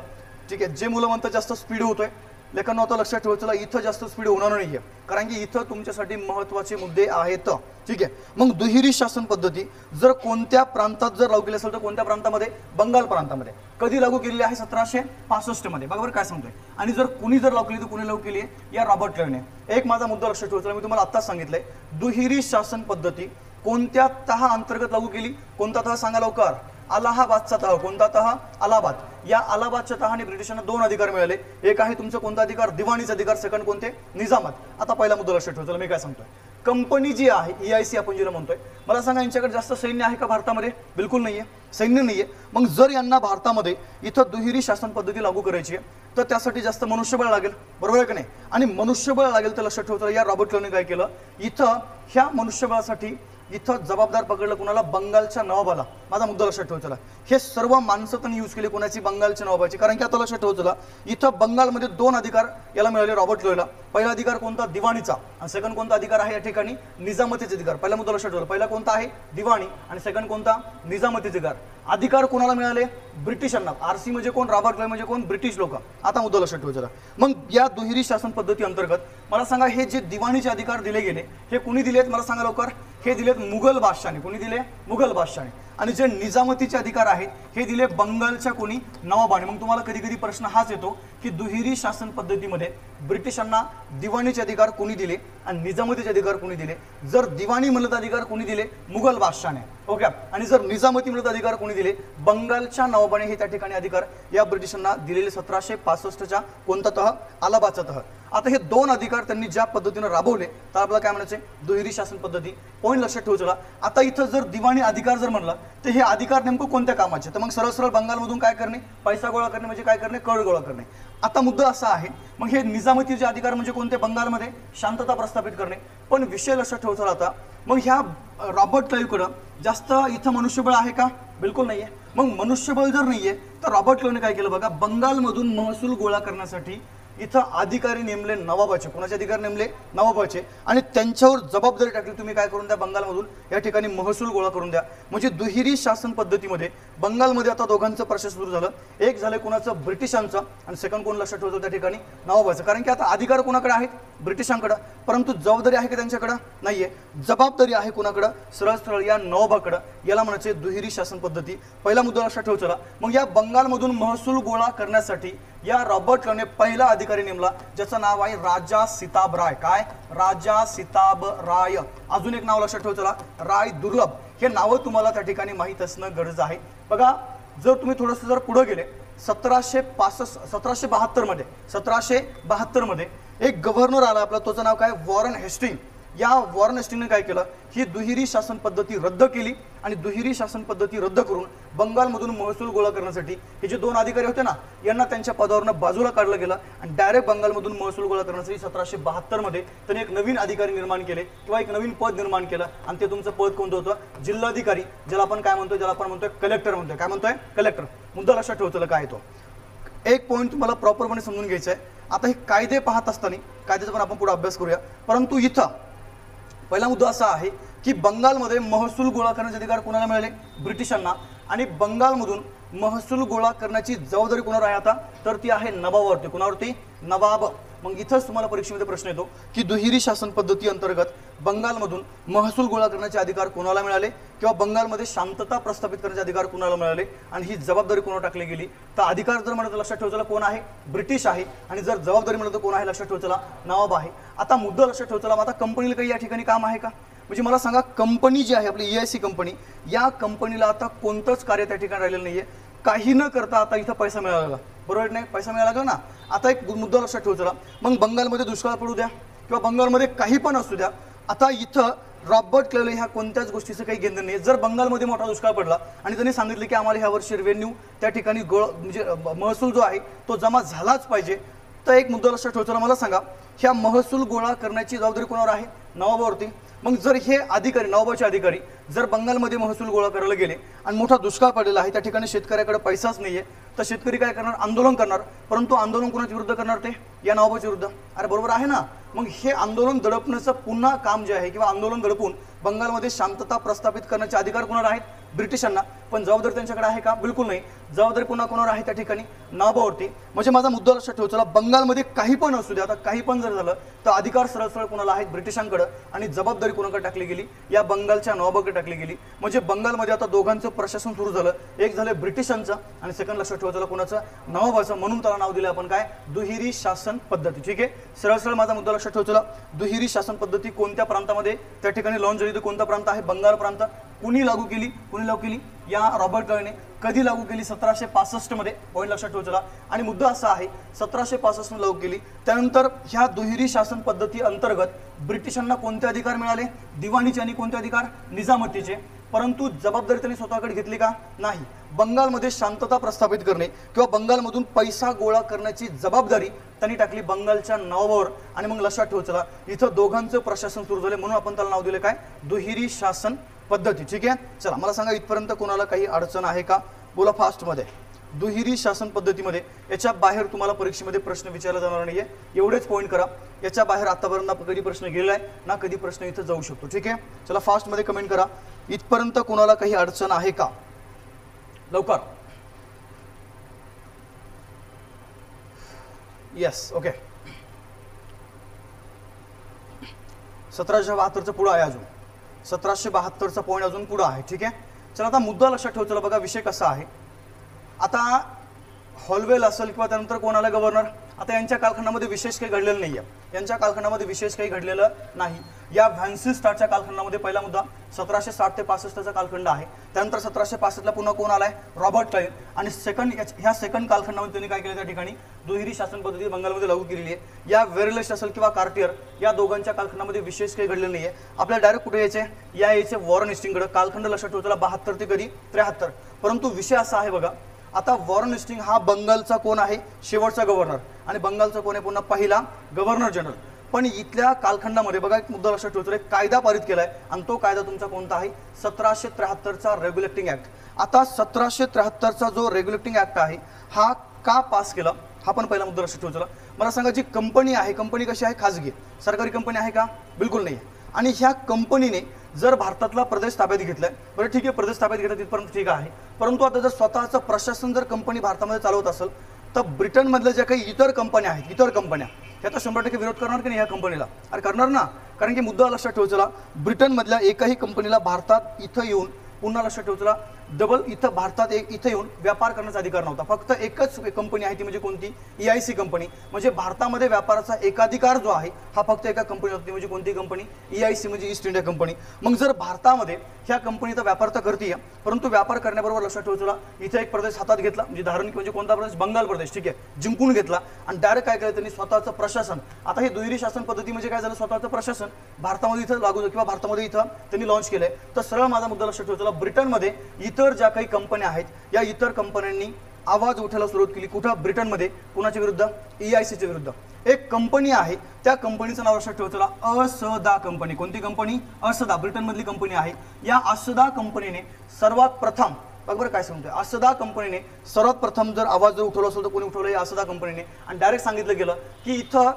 ठीक आहे. जे मुलं म्हणतात जास्त स्पीड होतोय, लेखांना आता लक्षात ठेवायचं, इथं जास्त स्पीड होणार नाहीये, कारण की इथं तुमच्यासाठी महत्त्वाचे मुद्दे आहेत, ठीक आहे. मग दुहेरी शासन पद्धती जर कोणत्या प्रांतात जर लागू केली असेल तर कोणत्या प्रांतामध्ये? बंगाल प्रांतामध्ये. कधी लागू केलेली आहे? 1765 मध्ये. बरोबर काय सांगतोय. आणि जर कुणी जर लागू केली तर कुणी लागू केली आहे? या रॉबर्ट क्लाइव्हने. एक माझा मुद्दा लक्षात ठेवायचा, मी तुम्हाला आत्ताच सांगितलंय, दुहेरी शासन पद्धती कोणत्या तह अंतर्गत लागू केली? कोणता तह सांगा लवकर? अलाहाबादचा तह. कोणता तह? अलाहाबाद. या अलाहाबादच्या तहाने ब्रिटिशांना 2 अधिकार मिळाले. एक आहे तुमचं कोणता अधिकार? दिवाणीचा अधिकार. सेकंड कोणते? निजामत. आता पहिला मुद्दा लक्षात ठेवायचा, मी काय सांगतोय, कंपनी जी आहे EIC आपण जिला म्हणतोय, मला सांगा यांच्याकडे जास्त सैन्य आहे का भारतामध्ये? बिलकुल नाहीये, सैन्य नाहीये. मग जर यांना भारतामध्ये इथं दुहेरी शासन पद्धती लागू करायची आहे तर त्यासाठी जास्त मनुष्यबळ लागेल, बरोबर आहे का नाही? आणि मनुष्यबळ लागेल तर लक्षात ठेवतो या रॉबर्ट क्लायने काय केलं, इथं ह्या मनुष्यबळासाठी इथं जबाबदार पकडलं कोणाला? बंगालच्या नवाबाला. माझा मुद्दा लक्षात ठेवायचा, हे सर्व माणसं त्यांनी यूज केली कोणाची? बंगालच्या नवाबाची. कारण की आता लक्षात ठेवायचं इथं बंगालमध्ये 2 अधिकार याला मिळाले रॉबर्ट क्लायला. पहिला अधिकार कोणता? दिवाणीचा. आणि सेकंड कोणता अधिकार आहे या ठिकाणी? निजामतीचे अधिकार. पहिला मुद्दा लक्षात ठेवा, पहिला कोणता आहे? दिवाणी, आणि सेकंड कोणता? निजामतीचे अधिकार. अधिकार कोणाला मिळाले? ब्रिटिशांना. RC म्हणजे कोण? रॉबर्ट क्लाय म्हणजे कोण? ब्रिटिश लोक. आता मुद्दा लक्षात ठेवायचा. मग या दुहेरी शासन पद्धती अंतर्गत मला सांगा हे जे दिवाणीचे अधिकार दिले गेले हे कुणी दिलेत? मला सांगा लवकर. हे दिलेत मुघल बादशाहाने. कोणी दिले? मुघल बादशाहाने. आणि जे निजामतीचे अधिकार आहेत हे दिले बंगालच्या कोणी? नवाबाने. मग तुम्हाला कधी कधी प्रश्न हाच येतो की दुहेरी शासन पद्धतीमध्ये ब्रिटिशांना दिवाणीचे अधिकार कोणी दिले आणि निजामतीचे अधिकार कोणी दिले? जर दिवाणी म्हणत अधिकार कोणी दिले? मुघल बादशाहाने. ओके. आणि जर निजामती म्हणत अधिकार कोणी दिले? बंगालच्या नवाबाने हे त्या ठिकाणी अधिकार या ब्रिटिशांना दिलेले 1765च्या कोणता तह? अलाहाबादचा तह. आता हे 2 अधिकार त्यांनी ज्या पद्धतीने राबवले तर आपल्याला काय म्हणायचे? दुहेरी शासन पद्धती. पॉईंट लक्षात ठेवायचा. आता इथं जर दिवाणी अधिकार जर म्हणलं तर हे अधिकार नेमकं कोणत्या कामाचे? तर मग सरळ सरळ बंगालमधून काय करणे? पैसा गोळा करणे. म्हणजे काय करणे? कर गोळा करणे. आता मुद्दा असा आहे मग हे निजामतीचे अधिकार म्हणजे कोणते? बंगालमध्ये शांतता प्रस्थापित करणे. पण विषय लक्षात ठेवायचा आता मग ह्या रॉबर्ट क्लाइव्हकडं जास्त इथं मनुष्यबळ आहे का? बिलकुल नाहीये. मग मनुष्यबळ जर नाहीये तर रॉबर्ट क्लाइव्हने काय केलं बघा, बंगालमधून महसूल गोळा करण्यासाठी इथं अधिकारी नेमले नवाबाचे. कोणाचे अधिकारी नेमले? नवाबाचे. आणि त्यांच्यावर जबाबदारी टाकली, तुम्ही काय करून द्या बंगालमधून या ठिकाणी महसूल गोळा करून द्या. म्हणजे दुहेरी शासन पद्धतीमध्ये बंगालमध्ये आता दोघांचं प्रोसेस सुरू झालं. एक झालं कोणाचं? ब्रिटिशांचं, आणि सेकंड कोण लक्षात ठेवतो त्या ठिकाणी? नवाबाचं. कारण की आता अधिकार कोणाकडे आहेत? ब्रिटिशांकडे. परंतु जबाबदारी आहे का त्यांच्याकडे? नाहीये. जबाबदारी आहे कोणाकडे? सरळ सरळ या नवाबाकडे. याला म्हणायचे दुहेरी शासन पद्धती. पहिला मुद्दा लक्षात ठेवायचा. मग या बंगालमधून महसूल गोळा करण्यासाठी या रॉबर्ट क्लायने पहिला अधिकारी नेमला ज्याचं नाव आहे राजा सिताब राय. काय? राजा सिताब राय. अजून एक नाव लक्षात ठेवायचं, राय दुर्लभ. हे नाव तुम्हाला त्या ठिकाणी माहित असणं गरज आहे. बघा जर तुम्ही थोडंसं जर पुढे गेले 1772 मध्ये एक गव्हर्नर आला आपला, त्याचं नाव काय? Warren Hasting. या वॉरन हेस्टिंगने काय केलं? ही दुहेरी शासन पद्धती रद्द केली आणि दुहेरी शासन पद्धती रद्द करून बंगालमधून महसूल गोळा करण्यासाठी हे जे 2 अधिकारी होते ना यांना त्यांच्या पदावरनं बाजूला काढलं गेलं आणि डायरेक्ट बंगालमधून महसूल गोळा करण्यासाठी 1772 मध्ये त्यांनी एक नवीन अधिकारी निर्माण केले किंवा एक नवीन पद निर्माण केलं. आणि ते तुमचं पद कोणतं होतं? जिल्हाधिकारी. ज्याला आपण काय म्हणतोय? ज्याला आपण म्हणतोय कलेक्टर म्हणतोय. काय म्हणतोय? कलेक्टर. मुद्दा लक्षात ठेवतो काय तो. एक पॉईंट तुम्हाला प्रॉपरपणे समजून घ्यायचा आहे. आता हे कायदे पाहत असताना कायद्याचा पण आपण पुढे अभ्यास करूया. परंतु इथं पहिला मुद्दा असा आहे की बंगालमध्ये महसूल गोळा करण्याचे अधिकार कोणाला मिळाले? ब्रिटिशांना. आणि बंगालमधून महसूल गोळा करण्याची जबाबदारी कोणावर आहे आता? तर ती आहे नवाबावरती. कोणावरती? नवाब. मग इथंच तुम्हाला परीक्षेमध्ये प्रश्न येतो की दुहेरी शासन पद्धती अंतर्गत बंगालमधून महसूल गोळा करण्याचे अधिकार कोणाला मिळाले किंवा बंगालमध्ये शांतता प्रस्थापित करण्याचे अधिकार कोणाला मिळाले आणि ही जबाबदारी कोणावर टाकली गेली? तर अधिकार जर म्हणत लक्षात ठेवायला कोण आहे? ब्रिटिश आहे. आणि जर जबाबदारी म्हणत कोण आहे? लक्षात ठेवायला नवाब आहे. आता मुद्दा लक्षात ठेवायला आता कंपनीला काही या ठिकाणी काम आहे का? म्हणजे मला सांगा कंपनी जी आहे आपली EIC कंपनी, या कंपनीला आता कोणतंच कार्य त्या ठिकाणी राहिलेलं नाहीये. काही न करता आता इथं पैसा मिळाला, बरोबर नाही? पैसा मिळाला लागला ना. आता एक मुद्दा लक्षात ठेवायचा, मग बंगालमध्ये दुष्काळ पडू द्या किंवा बंगालमध्ये काही पण असू द्या, आता इथं रॉबर्ट क्लाइव्ह ह्या कोणत्याच गोष्टीचं काही घेणं नाही. जर बंगालमध्ये मोठा दुष्काळ पडला आणि त्यांनी सांगितलं की आम्हाला ह्या वर्षी रेव्हेन्यू त्या ठिकाणी म्हणजे महसूल जो आहे तो जमा झालाच पाहिजे, तर एक मुद्दा लक्षात ठेवायचा, मला सांगा ह्या महसूल गोळा करण्याची जबाबदारी कोणावर आहे? नवाबावरती. मग जर हे अधिकारी नवाबाचे अधिकारी जर बंगालमध्ये महसूल गोळा करायला गेले आणि मोठा दुष्काळ पडलेला आहे, त्या ठिकाणी शेतकऱ्याकडे पैसाच नाहीये, तर शेतकरी काय करणार? आंदोलन करणार. परंतु आंदोलन कोणाच्या विरुद्ध करणार? ते या नवाबाच्या विरुद्ध. अरे बरोबर आहे ना. मग हे आंदोलन दडपण्याचं पुन्हा काम जे आहे किंवा आंदोलन दडपून बंगालमध्ये शांतता प्रस्थापित करण्याचे अधिकार कोणाला आहेत? ब्रिटिशांना. पण जबाबदारी त्यांच्याकडे आहे का? बिलकुल नाही. जबाबदारी पुन्हा कोणावर आहे? त्या ठिकाणी नवाबावरती. म्हणजे माझा मुद्दा लक्षात ठेवायचा, बंगालमध्ये काही पण असू द्या, आता काही पण जर झालं तर अधिकार सरळ सरळ कोणाला आहेत? ब्रिटिशांकडे. आणि जबाबदारी कोणाकडे टाकली गेली? या बंगालच्या नवाबाकडे टाकली गेली. म्हणजे बंगालमध्ये आता दोघांचं प्रशासन सुरू झालं. एक झालं ब्रिटिशांचं आणि सेकंड लक्षात ठेवायचं कोणाचं? नवाबाचं. म्हणून त्याला नाव दिलं आपण काय? दुहेरी शासन पद्धती. ठीक आहे. सरळ सरळ माझा मुद्दा लक्षात ठेवायचा, दुहेरी शासन पद्धती कोणत्या प्रांतामध्ये त्या ठिकाणी लॉन्च झाली? तर कोणता प्रांत आहे? बंगाल प्रांत. कुणी लागू केली? कुणी लागू केली? या रॉबर्ट क्लाइव्हने कधी लागू केली? 1765 मध्ये. पॉईंट लक्षात ठेवायचा. आणि मुद्दा असा आहे 1765 मध्ये लागू केली. त्यानंतर ह्या दुहेरी शासन पद्धती अंतर्गत ब्रिटिशांना कोणते अधिकार मिळाले? दिवाणीचे आणि कोणते अधिकार? निजामतीचे. परंतु जबाबदारी त्यांनी स्वतःकडे घेतली का? नाही. बंगालमध्ये शांतता प्रस्थापित करणे किंवा बंगालमधून पैसा गोळा करण्याची जबाबदारी त्यांनी टाकली बंगालच्या नवाबावर. आणि मग लक्षात ठेवायचं इथं दोघांचं प्रशासन सुरू झाले म्हणून आपण त्याला नाव दिले काय? दुहेरी शासन पद्धती. ठीक आहे. चला मला सांगा इथपर्यंत कोणाला काही अडचण आहे का? बोला फास्ट मध्ये. दुहेरी शासन पद्धतीमध्ये याच्या बाहेर तुम्हाला परीक्षेमध्ये प्रश्न विचारला जाणार नाहीये. एवढेच पॉईंट करा. याच्या बाहेर आतापर्यंत कधी प्रश्न गेलाय ना कधी प्रश्न इथं जाऊ शकतो. ठीक आहे. चला फास्ट मध्ये कमेंट करा. इथपर्यंत कोणाला काही अडचण आहे का? लवकर. येस. ओके. 1772चं पुढं आहे अजून. 1772चा पॉईंट अजून पुढं आहे. ठीक आहे. चला आता मुद्दा लक्षात ठेव. चला बघा विषय कसा आहे. आता हॉलवेल असेल किंवा त्यानंतर कोणाला गव्हर्नर. आता यांच्या कालखंडामध्ये विशेष काही घडलेलं नाहीये. यांच्या कालखंडामध्ये विशेष काही घडलेलं नाही. या व्हॅन्सिस्टार्टच्या कालखंडामध्ये पहिला मुद्दा 1760 ते 65चा कालखंड आहे. त्यानंतर 1765ला पुन्हा कोण आलाय? Robert Clive. आणि ह्या सेकंड कालखंडामध्ये त्यांनी काय केलं? त्या ठिकाणी दुहेरी शासन पद्धती बंगालमध्ये लागू केलेली आहे. या वेरलेस्ट असेल किंवा कार्टियर या दोघांच्या कालखंडामध्ये विशेष काही घडलेलं नाहीये. आपल्याला डायरेक्ट कुठे यायचे वॉरेन हेस्टिंगकडे. कालखंड लक्षात ठेवला 72 ते कधी 73. परंतु विषय असा आहे बघा. आता वॉरेन हेस्टिंग हा बंगालचा कोण आहे? शेवटचा गव्हर्नर. आणि बंगालचा कोण आहे? पुन्हा पहिला गव्हर्नर जनरल. पण इथल्या कालखंडामध्ये बघा एक मुद्दा लक्षात ठेवतो. एक कायदा पारित केलाय आणि तो कायदा तुमचा कोणता आहे? 1773चा रेग्युलेटिंग ऍक्ट. आता 1773चा जो रेग्युलेटिंग ऍक्ट आहे हा का पास केला? हा पण पहिला मुद्दा लक्षात ठेवतो. मला सांगा जी कंपनी आहे, कंपनी कशी आहे? खाजगी. सरकारी कंपनी आहे का? बिलकुल नाही. आणि ह्या कंपनीने जर भारतातला प्रदेश ताब्यात घेतलाय, बरं ठीक आहे प्रदेश ताब्यात घेतला तिथपर्यंत ठीक आहे. परंतु आता जर स्वतःचं प्रशासन जर कंपनी भारतामध्ये चालवत असेल तर ब्रिटनमधल्या ज्या काही इतर कंपन्या आहेत, इतर कंपन्या ह्या तर 100% विरोध करणार की नाही ह्या कंपनीला? अरे करणार ना. कारण की मुद्दा लक्षात ठेवायचा ब्रिटनमधल्या एकाही कंपनीला भारतात इथं येऊन, पुन्हा लक्षात ठेवायचा डबल इथं भारतात इथं येऊन व्यापार करण्याचा अधिकार नव्हता. फक्त एकच कंपनी आहे ती म्हणजे कोणती? EIC company. म्हणजे भारतामध्ये व्यापाराचा एकाधिकार जो आहे हा फक्त एका कंपनीला होती. म्हणजे कोणती कंपनी? EIC म्हणजे ईस्ट इंडिया कंपनी. मग जर भारतामध्ये ह्या कंपनीचा व्यापार तर करते परंतु व्यापार करण्याबरोबर लक्षात ठेवायचा इथे एक प्रदेश हातात घेतला. म्हणजे धारण म्हणजे कोणता प्रदेश? बंगाल प्रदेश. ठीक आहे. जिंकून घेतला आणि डायरेक्ट काय केलं त्यांनी? स्वतःचं प्रशासन. आता हे दुहेरी शासन पद्धती म्हणजे काय झालं? स्वतःचं प्रशासन भारतामध्ये इथं लागू किंवा भारतामध्ये इथं त्यांनी लॉन्च केलंय. तर सरळ माझा मुद्दा लक्षात ठेवायचा ब्रिटनमध्ये इतर ज्या काही कंपन्या आहेत या इतर कंपन्यांनी आवाज उठायला सुरुवात केली. कुठं? ब्रिटनमध्ये. कुणाच्या विरुद्ध? EICच्या विरुद्ध. एक कंपनी आहे त्या कंपनीचं नाव लक्षात ठेवायचं असदा कंपनी. कोणती कंपनी? असदा. ब्रिटनमधली कंपनी आहे. या असदा कंपनीने सर्वात प्रथम बरोबर काय सांगतोय? असदा कंपनीने सर्वात प्रथम जर आवाज जर उठवला असेल तर कोणी उठवलं? या असदा कंपनीने. आणि डायरेक्ट सांगितलं गेलं की इथं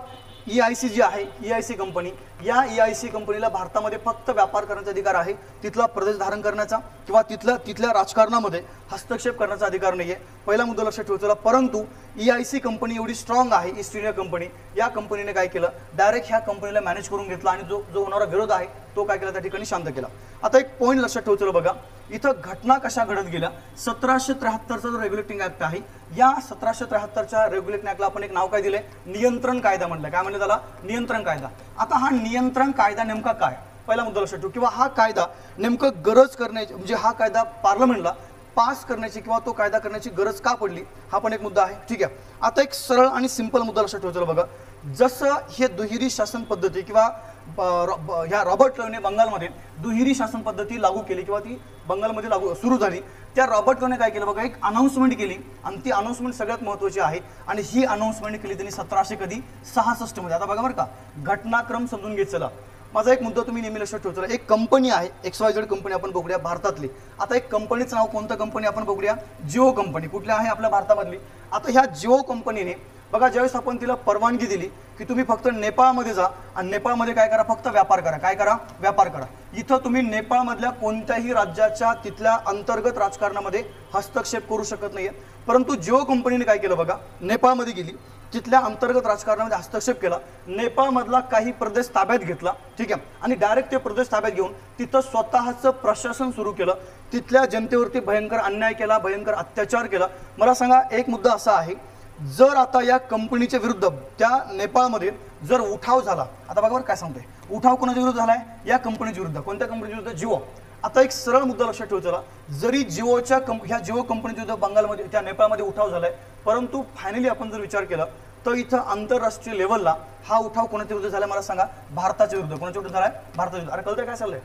EIC जी आहे EIC कंपनी, या EIC कंपनीला भारतामध्ये फक्त व्यापार करण्याचा अधिकार आहे. तिथला प्रदेश धारण करण्याचा किंवा तिथल्या राजकारणामध्ये हस्तक्षेप करण्याचा अधिकार नाहीये. पहिला मुद्दा लक्षात ठेवायचा. परंतु EIC कंपनी एवढी स्ट्रॉंग आहे, ईस्ट इंडिया कंपनी, या कंपनीने काय केलं? डायरेक्ट ह्या कंपनीला मॅनेज करून घेतला आणि जो होणारा विरोध आहे तो काय केला? त्या ठिकाणी शांत केला. आता एक पॉईंट लक्षात ठेवायचं बघा. इथं घटना कशा घडत गेल्या? 1773चा जो रेग्युलेटिंग ऍक्ट आहे या 1773च्या रेग्युलेटिंग ऍक्टला आपण एक नाव काय दिले? नियंत्रण कायदा म्हटलं. काय म्हणलं त्याला? नियंत्रण कायदा. आता हा नियंत्रण कायदा नेमका काय? पहिला मुद्दा लक्षात ठेवू. किंवा हा कायदा नेमकं गरज करण्याची म्हणजे हा कायदा पार्लमेंटला पास करण्याची किंवा तो कायदा करण्याची गरज का पडली? हा पण एक मुद्दा आहे. ठीक आहे. आता एक सरळ आणि सिंपल मुद्दा लक्षात ठेवायचा बघा. जसं हे दुहेरी शासन पद्धती किंवा ह्या रॉबर्ट क्लाइव्हने बंगालमध्ये दुहेरी शासन पद्धती लागू केली किंवा ती बंगालमध्ये लागू सुरू झाली, त्या रॉबर्ट क्लाइव्हने काय केलं बघा? एक अनाउन्समेंट केली आणि ती अनाउन्समेंट सगळ्यात महत्त्वाची आहे. आणि ही अनाउन्समेंट केली त्यांनी 1766 मध्ये. आता बघा बरं का घटनाक्रम समजून घेत चला. माझा एक मुद्दा तुम्ही नेहमी लक्षात ठेवतो. एक कंपनी आहे XYZ कंपनी आपण बघूया भारतातली. आता एक कंपनीचं नाव कोणतं कंपनी आपण बघूया? जिओ कंपनी. कुठली आहे? आपल्या भारतामधली. आता ह्या जिओ कंपनीने बघा ज्यावेळेस आपण तिला परवानगी दिली की तुम्ही फक्त नेपाळमध्ये जा आणि नेपाळमध्ये काय करा? फक्त व्यापार करा. काय करा? व्यापार करा. इथं तुम्ही नेपाळमधल्या कोणत्याही राज्याच्या तिथल्या अंतर्गत राजकारणामध्ये हस्तक्षेप करू शकत नाहीये. परंतु जिओ कंपनीने काय केलं बघा? नेपाळमध्ये गेली, तिथल्या अंतर्गत राजकारणामध्ये हस्तक्षेप केला, नेपाळमधला काही प्रदेश ताब्यात घेतला. ठीक आहे. आणि डायरेक्ट ते प्रदेश ताब्यात घेऊन तिथं स्वतःचं प्रशासन सुरू केलं. तिथल्या जनतेवरती भयंकर अन्याय केला, भयंकर अत्याचार केला. मला सांगा एक मुद्दा असा आहे, जर आता या कंपनीच्या विरुद्ध त्या नेपाळमध्ये जर उठाव झाला, आता बघा काय सांगतोय, उठाव कोणाच्या विरुद्ध झालाय? या कंपनीच्या विरुद्ध. कोणत्या कंपनीच्या विरुद्ध? जिओ. आता एक सरळ मुद्दा लक्षात ठेवायचा, जरी जिओच्या ह्या जिओ कंपनीचा विरुद्ध बंगालमध्ये त्या नेपाळमध्ये उठाव झालाय, परंतु फायनली आपण जर विचार केला तर इथं आंतरराष्ट्रीय लेवलला हा उठाव कोणाच्या विरुद्ध झालाय मला सांगा? भारताच्या विरुद्ध. कोणाच्या विरुद्ध झालाय? भारताच्या विरुद्ध. अरे कळतंय काय चाललंय?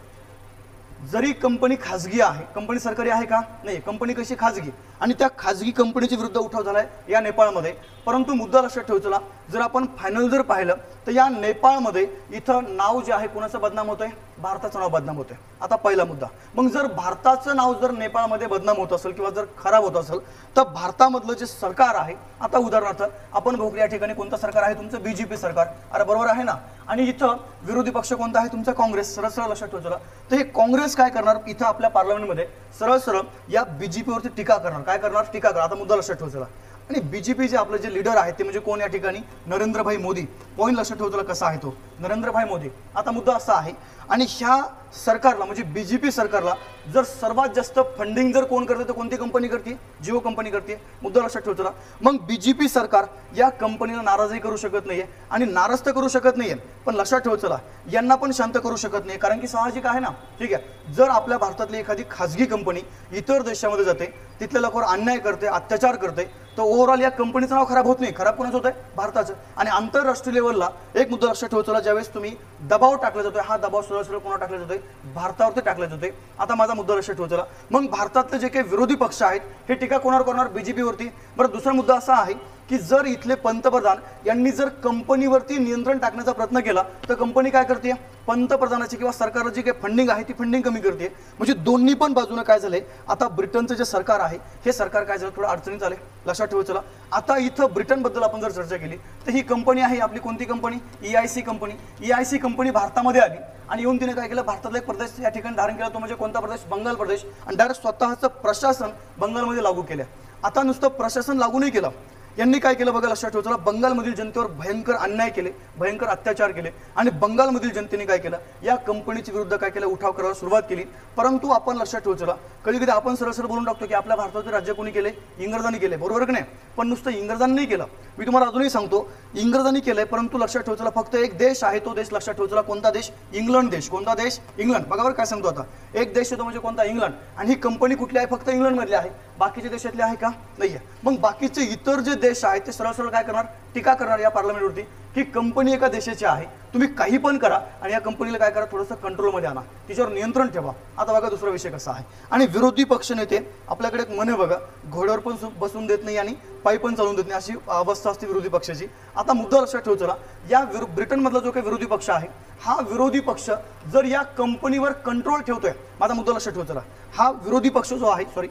जरी कंपनी खाजगी आहे, कंपनी सरकारी आहे का? नाही, कंपनी कशी खाजगी, आणि त्या खाजगी कंपनीच्या विरुद्ध उठाव झालाय या नेपाळमध्ये. परंतु मुद्दा लक्षात ठेवायचा, जर आपण फायनल जर पाहिलं तर या नेपाळमध्ये इथं नाव जे आहे कोणाचं बदनाम होतंय? भारताचं नाव बदनाम होतंय. आता पहिला मुद्दा, मग जर भारताचं नाव जर नेपाळमध्ये बदनाम होत असेल किंवा जर खराब होत असेल तर भारतामधलं जे सरकार आहे, आता उदाहरणार्थ आपण बघू या ठिकाणी कोणतं सरकार आहे? तुमचं बीजेपी सरकार. अरे बरोबर आहे ना? आणि इथं विरोधी पक्ष कोणता आहे? तुमचा काँग्रेस. सरळ सरळ लक्षात ठेवायचं. तर हे काँग्रेस काय करणार इथं आपल्या पार्लमेंटमध्ये? सरळ सरळ या बीजेपीवरती टीका करणार. काय करणार? टीका करणार. आता मुद्दा लक्षात ठेवायचा. आणि बीजेपी जे आपले जे लीडर आहेत ते म्हणजे कोण या ठिकाणी? नरेंद्रभाई मोदी. पॉईंट लक्षात ठेवतो कसा आहे तो? नरेंद्रभाई मोदी. आता मुद्दा असा आहे, आणि ह्या सरकारला म्हणजे बीजेपी सरकारला जर सर्वात जास्त फंडिंग जर कोण करते तर कोणती कंपनी करते? जिओ कंपनी करते. मुद्दा लक्षात ठेवतो. मग बीजेपी सरकार या कंपनीला नाराजही करू शकत नाहीये आणि नाराज तर करू शकत नाहीये, पण लक्षात ठेवायचं यांना पण शांत करू शकत नाही, कारण की साहजिक आहे ना. ठीक आहे, जर आपल्या भारतातली एखादी खाजगी कंपनी इतर देशामध्ये जाते, तिथल्या लोकांवर अन्याय करते, अत्याचार करते, तर ओव्हरऑल या कंपनीचं नाव खराब होत नाही. खराब कोणाचं होत आहे? भारताचं. आणि आंतरराष्ट्रीय लेवलला एक मुद्दा लक्षात ठेवायचा, ज्यावेळेस तुम्ही दबाव टाकला जातोय, हा दबाव सरळ सरळ कोणावर टाकला जातोय? भारतावरती टाकला जातोय. आता माझा मुद्दा लक्षात ठेवायचा, मग भारतातले जे काही विरोधी पक्ष आहेत हे टीका कोणावर करणार? बीजेपीवरती. बरं, दुसरा मुद्दा असा आहे की जर इथले पंतप्रधान यांनी जर कंपनीवरती नियंत्रण टाकण्याचा प्रयत्न केला तर कंपनी काय करते? पंतप्रधानाची किंवा सरकारची जी काही फंडिंग आहे ती फंडिंग कमी करते. म्हणजे दोन्ही पण बाजूने काय झालंय, आता ब्रिटनचं जे सरकार आहे हे सरकार काय झालं? थोडं अडचणीत आले. लक्षात ठेवायचं. आता इथं ब्रिटनबद्दल आपण जर चर्चा केली तर ही कंपनी आहे आपली कोणती company? EIC company. EIC company भारतामध्ये आली आणि येऊन तिने काय केलं? भारतातला एक प्रदेश या ठिकाणी धारण केला, तो म्हणजे कोणता प्रदेश? बंगाल प्रदेश. आणि डायरेक्ट स्वतःचं प्रशासन बंगालमध्ये लागू केलं. आता नुसतं प्रशासन लागू नाही केलं, यांनी काय केलं बघा? लक्षात ठेवायचं, बंगालमधील जनतेवर भयंकर अन्याय केले, भयंकर अत्याचार केले, आणि बंगालमधील जनतेने काय केलं? या कंपनीच्या विरुद्ध काय केलं? उठाव करायला सुरुवात केली. परंतु आपण लक्षात ठेवायचं, कधी कधी आपण सरळ सरळ बोलून टाकतो की आपल्या भारताचे राज्य कोणी केले? इंग्रजांनी केले. बरोबर की नाही? पण नुसतं इंग्रजांनी नाही केलं, मी तुम्हाला अजूनही सांगतो, इंग्रजांनी केलंय, परंतु लक्षात ठेवायचं फक्त एक देश आहे, तो देश लक्षात ठेवायचा. कोणता देश? इंग्लंड देश. कोणता देश? इंग्लंड. बघा बरं काय सांगतो आता, एक देश येतो म्हणजे कोणता? इंग्लंड. आणि ही कंपनी कुठली आहे? फक्त इंग्लंडमधली आहे. बाकीच्या देशातले आहे का? नाहीये. मग बाकीचे इतर जे देश आहेत ते सरळ सरळ काय करणार? टीका करणार या पार्लमेंटवरती की कंपनी एका देशाची आहे, तुम्ही काही पण करा आणि या कंपनीला काय करा? थोडंसं कंट्रोलमध्ये आणा, तिच्यावर नियंत्रण ठेवा. आता बघा दुसरा विषय कसा आहे. आणि विरोधी पक्ष नेते आपल्याकडे एक म्हणे बघा, घोड्यावर पण बसून देत नाही आणि पायी पण चालून देत नाही, अशी अवस्था असते विरोधी पक्षाची. आता मुद्दा लक्षात ठेवायचा, या ब्रिटनमधला जो काही विरोधी पक्ष आहे हा विरोधी पक्ष जर या कंपनीवर कंट्रोल ठेवतोय, माझा मुद्दा लक्षात ठेवायचा, हा विरोधी पक्ष जो आहे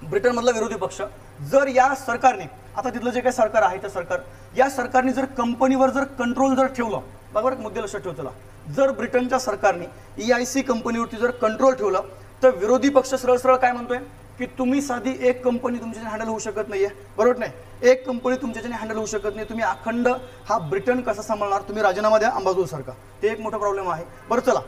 ब्रिटनमधला विरोधी पक्ष जर या सरकारने, आता तिथलं जे काही सरकार आहे त्या या सरकारने जर कंपनीवर जर कंट्रोल जर ठेवलं, बरोबर मुद्दे लक्षात ठेवला, जर ब्रिटनच्या सरकारने EIC कंपनीवरती जर कंट्रोल ठेवलं तर विरोधी पक्ष सरळ सरळ काय म्हणतोय की तुम्ही साधी एक कंपनी तुमच्याने हँडल होऊ शकत नाहीये. बरोबर नाही? एक कंपनी तुमच्याने हँडल होऊ शकत नाही, तुम्ही अखंड हा ब्रिटन कसा सांभाळणार? तुम्ही राजीनामा द्या अंबाजोगाईसारखा. ते एक मोठा प्रॉब्लेम आहे. बरं चला,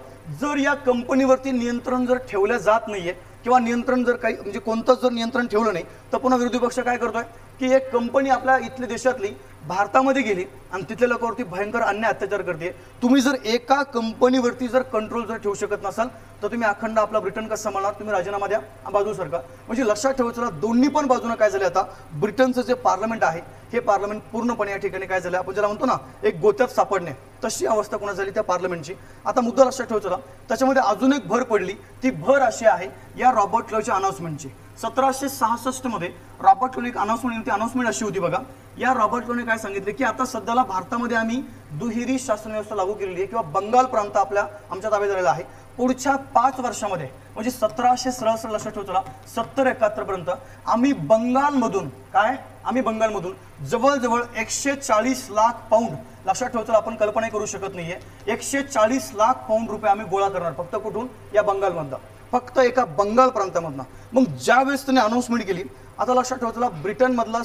जर या कंपनीवरती नियंत्रण जर ठेवलं जात नाहीये किंवा नियंत्रण जर काही म्हणजे कोणतंच जर नियंत्रण ठेवलं नाही तर पुन्हा विरोधी पक्ष काय करतोय की एक कंपनी आपल्या इथल्या देशातली भारतामध्ये गेली आणि तिथल्या लोकांवरती भयंकर अन्याय अत्याचार करते. तुम्ही जर एका कंपनीवरती जर कंट्रोल जर ठेवू शकत नसाल तर तुम्ही अखंड आपला ब्रिटन कसं सांभाळणार? तुम्ही राजीनामा द्या बाजूसारखा. म्हणजे लक्षात ठेवायचं दोन्ही पण बाजूने काय झाले, आता ब्रिटनचं जे पार्लमेंट आहे हे पार्लमेंट पूर्णपणे या ठिकाणी काय झालं, आपण ज्याला म्हणतो ना एक गोत्यात सापडणे, तशी अवस्था कोणा झाली त्या पार्लमेंटची. आता मुद्दा लक्षात ठेवायचा, त्याच्यामध्ये अजून एक भर पडली, ती भर अशी आहे या रॉबर्ट क्लावच्या अनाउन्समेंटची. 1766 मध्ये रॉबर्ट क्लाव एक अनाउन्समेंट अशी होती बघा. या रॉबर्ट क्लावने काय सांगितले की आता सध्याला भारतामध्ये आम्ही दुहेरी शासन व्यवस्था लागू केलेली आहे किंवा बंगाल प्रांत आमच्या ताब्यात झालेला आहे. पुढच्या 5 वर्षामध्ये म्हणजे 1766 लक्षात ठेवतो 70-71 पर्यंत आम्ही बंगालमधून जवळजवळ 140 लाख पाऊंड, लक्षात ठेवायचं आपण कल्पना करू शकत नाहीये, 140 लाख पाऊंड रुपये आम्ही गोळा करणार. फक्त कुठून? या बंगालमधनं, फक्त एका बंगाल प्रांतामधनं. मग ज्यावेळेस त्यांनी अनाउन्समेंट केली, आता लक्षात ठेवायचं ब्रिटनमधला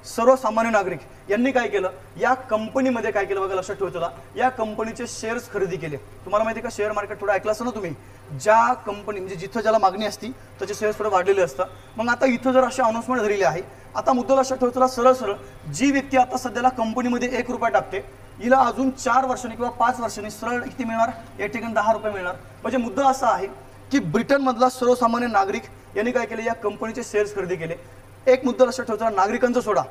सर्वसामान्य नागरिक यांनी काय केलं, या कंपनीमध्ये काय केलं बघा, लक्षात ठेवायचं या कंपनीचे शेअर्स खरेदी केले. तुम्हाला माहिती आहे का शेअर मार्केट थोडं ऐकलं असतं ना तुम्ही, ज्या कंपनी म्हणजे जिथं ज्याला मागणी असती त्याचे शेअर्स थोडं वाढलेले असतं. मग आता इथं जर अशी अनाउन्समेंट झालेली आहे, आता मुद्दा लक्षात ठेवायचं सरळ सरळ जी व्यक्ती आता सध्याला कंपनीमध्ये 1 रुपया टाकते हिला अजून 4 वर्षांनी किंवा 5 वर्षांनी सरळ किती मिळणार, या ठिकाणी 10 रुपये मिळणार. म्हणजे मुद्दा असा आहे की ब्रिटनमधला सर्वसामान्य नागरिक यांनी काय केले, या कंपनीचे शेअर्स खरेदी केले. एक मुद्दा लक्षात ठेवायचा, नागरिकांचा सोडा,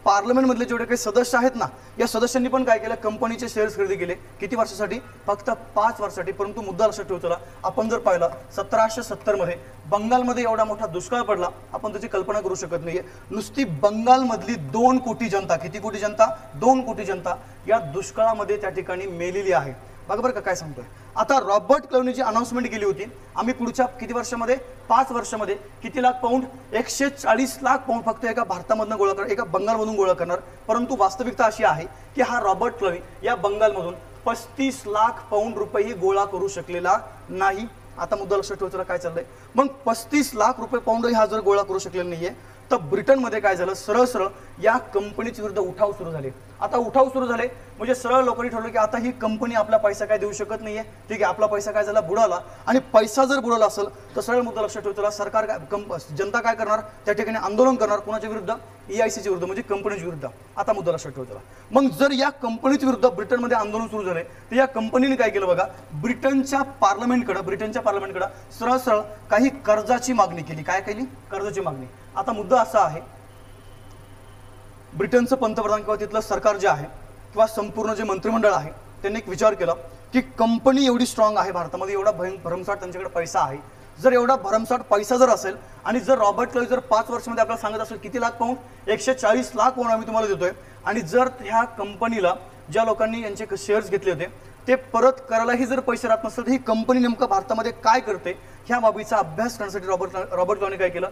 पार्लमेंटमधले जेवढे काही सदस्य आहेत ना, या सदस्यांनी पण काय केलं, कंपनीचे शेअर्स खरेदी केले. किती वर्षासाठी, फक्त 5 वर्षासाठी. परंतु मुद्दा लक्षात ठेवायचा, आपण जर पाहिलं 1770 मध्ये बंगालमध्ये एवढा मोठा दुष्काळ पडला, आपण त्याची कल्पना करू शकत नाहीये. नुसती बंगालमधली 2 कोटी जनता, किती कोटी जनता, 2 कोटी जनता या दुष्काळामध्ये त्या ठिकाणी मेलेली आहे. बघा बरं का काय सांगतोय. आता रॉबर्ट क्लाउनी जी अनाउन्समेंट केली होती, आम्ही पुढच्या किती वर्षामध्ये, 5 वर्षामध्ये किती लाख पाऊंड, 140 लाख पाऊंड फक्त एका भारतामधून गोळा करणार, एका बंगालमधून गोळा करणार. परंतु वास्तविकता अशी आहे की हा रॉबर्ट क्लाउनी या बंगालमधून 35 लाख पाऊंड रुपयेही गोळा करू शकलेला नाही. आता मुद्दा लक्षात ठेवायचा काय चाललंय, मग 35 लाख रुपये पाऊंडही हा जर गोळा करू शकलेला नाहीये, तर ब्रिटनमध्ये काय झालं, सरळ सरळ या कंपनीच्या विरुद्ध उठाव सुरू झाले. आता उठाव सुरू झाले म्हणजे सरळ लोकांनी ठरवलं की आता ही कंपनी आपला पैसा काय देऊ शकत नाहीये. ठीक आहे, आपला पैसा काय झाला, बुडाला. आणि पैसा जर बुडाला असेल तर सरळ मुद्दा लक्षात ठेवतो, सरकार जनता काय करणार, त्या ठिकाणी आंदोलन करणार. कोणाच्या विरुद्ध, EICच्या विरुद्ध, म्हणजे कंपनीच्या विरुद्ध. आता मुद्दा लक्षात ठेवतो, मग जर या कंपनीच्या विरुद्ध ब्रिटनमध्ये आंदोलन सुरू झाले तर या कंपनीने काय केलं बघा, ब्रिटनच्या पार्लमेंटकडे सरळ सरळ काही कर्जाची मागणी केली. काय केली, कर्जाची मागणी. आता मुद्दा असा आहे, ब्रिटनचं पंतप्रधान किंवा तिथलं सरकार जे आहे किंवा संपूर्ण जे मंत्रिमंडळ आहे त्यांनी एक विचार केला की कंपनी एवढी स्ट्रॉंग आहे, भारतामध्ये एवढा भरमसाठ त्यांच्याकडे पैसा आहे. जर एवढा भरमसाठ पैसा जर असेल आणि जर रॉबर्ट क्लाउनी जर 5 वर्षामध्ये आपल्याला सांगत असेल किती लाख पाऊंड, 140 लाख पाऊंड आम्ही तुम्हाला देतोय, आणि जर ह्या कंपनीला ज्या लोकांनी यांचे शेअर्स घेतले होते ते परत करायलाही जर पैसे राहत नसतील तर ही कंपनी नेमकं भारतामध्ये काय करते, ह्या बाबीचा अभ्यास करण्यासाठी रॉबर्ट क्लाउनी काय केलं,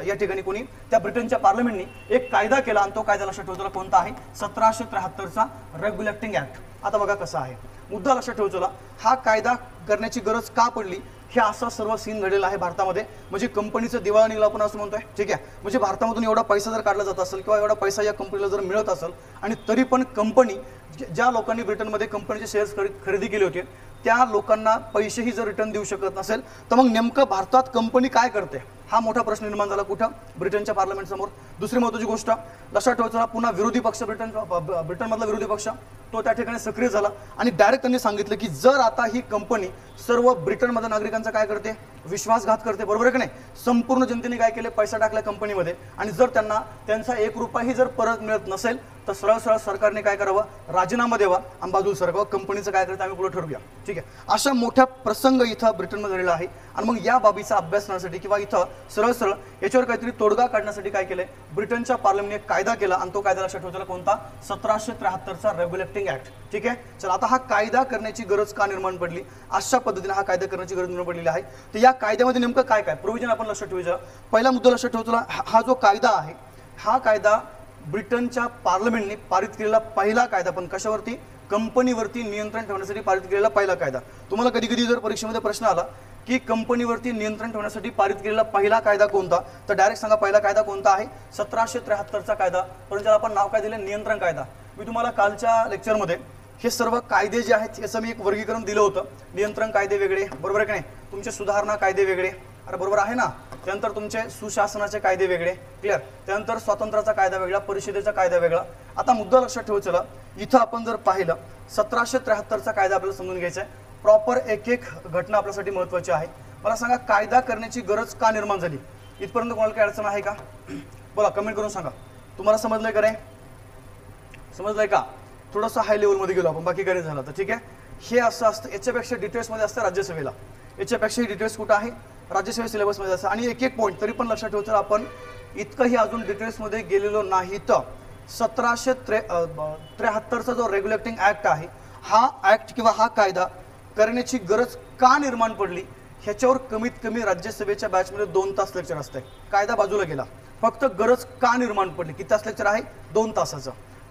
या ठिकाणी कोणी, त्या ब्रिटनच्या पार्लमेंटनी एक कायदा केला. आणि तो कायदा लक्षात ठेवतो कोणता आहे, 1773चा रेग्युलेटिंग ऍक्ट. आता बघा कसा आहे मुद्दा, लक्षात ठेवतो, हा कायदा करण्याची गरज का पडली, हे असा सर्व सीन घडलेला आहे भारतामध्ये. म्हणजे कंपनीचं दिवाळा निघाला आपण असं म्हणतोय. ठीक आहे, म्हणजे भारतामधून एवढा पैसा जर काढला जात असेल किंवा एवढा पैसा या कंपनीला जर मिळत असेल आणि तरी पण कंपनी, ज्या लोकांनी ब्रिटनमध्ये कंपनीचे शेअर्स खरेदी केले होते त्या लोकांना पैसेही जर रिटर्न देऊ शकत नसेल तर मग नेमकं भारतात कंपनी काय करते, हा मोठा प्रश्न निर्माण झाला. कुठं, ब्रिटनच्या पार्लमेंट समोर. दुसरी महत्त्वाची गोष्ट लक्षात ठेवायचा, पुन्हा विरोधी पक्ष, ब्रिटनमधला विरोधी पक्ष तो त्या ठिकाणी सक्रिय झाला आणि डायरेक्ट त्यांनी सांगितलं की जर आता ही कंपनी सर्व ब्रिटनमधल्या नागरिकांचा काय करते, विश्वासघात करते, बरोबर आहे की नाही, संपूर्ण जनतेने काय केले, पैसा टाकला कंपनीमध्ये, आणि जर त्यांना त्यांचा 1 रुपयाही जर परत मिळत नसेल तर सरळ सरळ सरकारने काय करावं, राजीनामा द्यावा आणि बाजूला सरकावं, कंपनीचं काय करायचं आम्ही पुढे ठरवूया. ठीक आहे, अशा मोठ्या प्रसंग इथं ब्रिटनमध्ये झालेला आहे. आणि मग या बाबीचा अभ्यास करण्यासाठी किंवा इथं सरळ सरळ याच्यावर काहीतरी तोडगा काढण्यासाठी काय केलंय, ब्रिटनच्या पार्लमेंटने कायदा केला. आणि तो कायदा लक्षात ठेवला कोणता, 1773चा रेग्युलेटिंग ऍक्ट. ठीक आहे, चला आता हा कायदा करण्याची गरज का निर्माण पडली, अशा पद्धतीने हा कायदा करण्याची गरज निर्माण पडलेली आहे. तर या कायद्यामध्ये नेमकं काय काय प्रोव्हिजन आपण लक्षात ठेवायचं. पहिला मुद्दा लक्षात ठेवतो, हा जो कायदा आहे हा कायदा ब्रिटनच्या पार्लमेंटने पारित केलेला पहिला कायदा, पण कशावरती, कंपनीवरती नियंत्रण ठेवण्यासाठी पारित केलेला पहिला कायदा. तुम्हाला कधी कधी जर परीक्षेमध्ये प्रश्न आला की कंपनीवरती नियंत्रण ठेवण्यासाठी पारित केलेला पहिला कायदा कोणता, तर डायरेक्ट सांगा पहिला कायदा कोणता आहे, 1773चा कायदा. पण ज्याला आपण नाव काय दिले, नियंत्रण कायदा. मी तुम्हाला कालच्या लेक्चरमध्ये हे सर्व कायदे जे आहेत याचं मी एक वर्गीकरण दिलं होतं. नियंत्रण कायदे वेगळे, बरोबर आहे की नाही, तुमचे सुधारणा कायदे वेगळे, अरे बरोबर आहे ना, त्यानंतर तुमचे सुशासनाचे कायदे वेगळे, क्लिअर, त्यानंतर स्वातंत्र्याचा कायदा वेगळा, परिषदेचा कायदा वेगळा. आता मुद्दा लक्षात ठेवायचा, इथं आपण जर पाहिलं 1773चा कायदा आपल्याला समजून घ्यायचा आहे. प्रॉपर एक एक घटना आपल्यासाठी महत्त्वाची आहे. मला सांगा कायदा करण्याची गरज का निर्माण झाली, इथपर्यंत कोणाला काही अडचण आहे का, बोला, कमेंट करून सांगा. तुम्हाला समजलंय का रे, समजलंय का, थोडंसं हाय लेवलमध्ये गेलो आपण, बाकी काही झालं तर ठीक आहे. हे असं असतं, याच्यापेक्षा डिटेल्समध्ये असतं राज्यसभेला, याच्यापेक्षा डिटेल्स कुठं आहे, राज्यसभा सिलेबसमध्ये असतं. आणि एक एक पॉईंट तरी पण लक्षात ठेवतो, आपण इतकंही अजून डिटेल्समध्ये गेलेलो नाही. तर 1773चा जो रेग्युलेटिंग ऍक्ट आहे, हा ऍक्ट किंवा हा कायदा करण्याची गरज का निर्माण पडली, ह्याच्यावर कमीत कमी राज्यसभेच्या बॅचमध्ये 2 तास लेक्चर असतंय. कायदा बाजूला गेला, फक्त गरज का निर्माण पडली, किती तास लेक्चर आहे, 2 तासाचं,